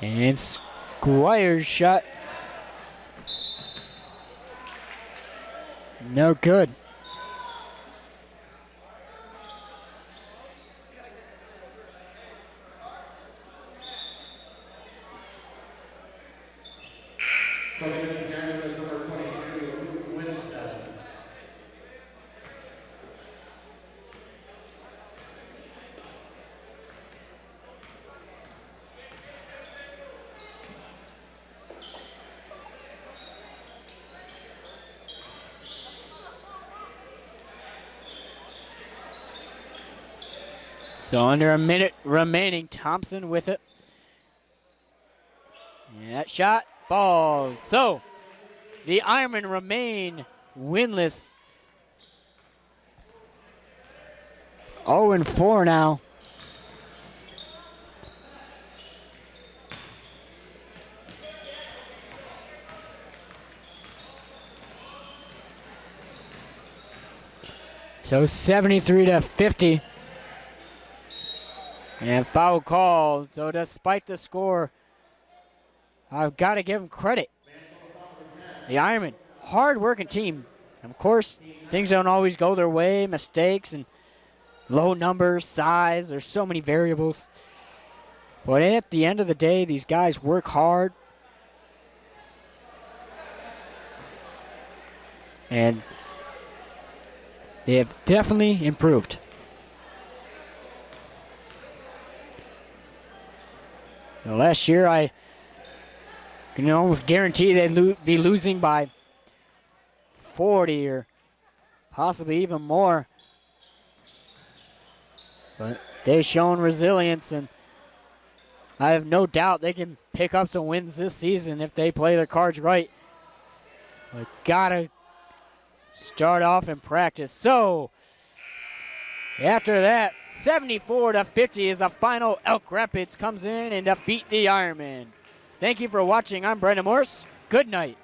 And Squire's shot. No good. So under a minute remaining, Thompson with it. And that shot falls. So the Ironmen remain winless. 0-4 now. So 73-50. And foul called. So despite the score, I've got to give them credit. The Ironmen, hard-working team. And of course, things don't always go their way, mistakes and low numbers, size. There's so many variables. But at the end of the day, these guys work hard. And they have definitely improved. Now, last year, I can almost guarantee they'd be losing by 40 or possibly even more. But they've shown resilience, and I have no doubt they can pick up some wins this season if they play their cards right. But gotta start off in practice. So after that, 74-50 is the final. Elk Rapids comes in and defeat the Ironmen. Thank you for watching. I'm Brandon Morse. Good night.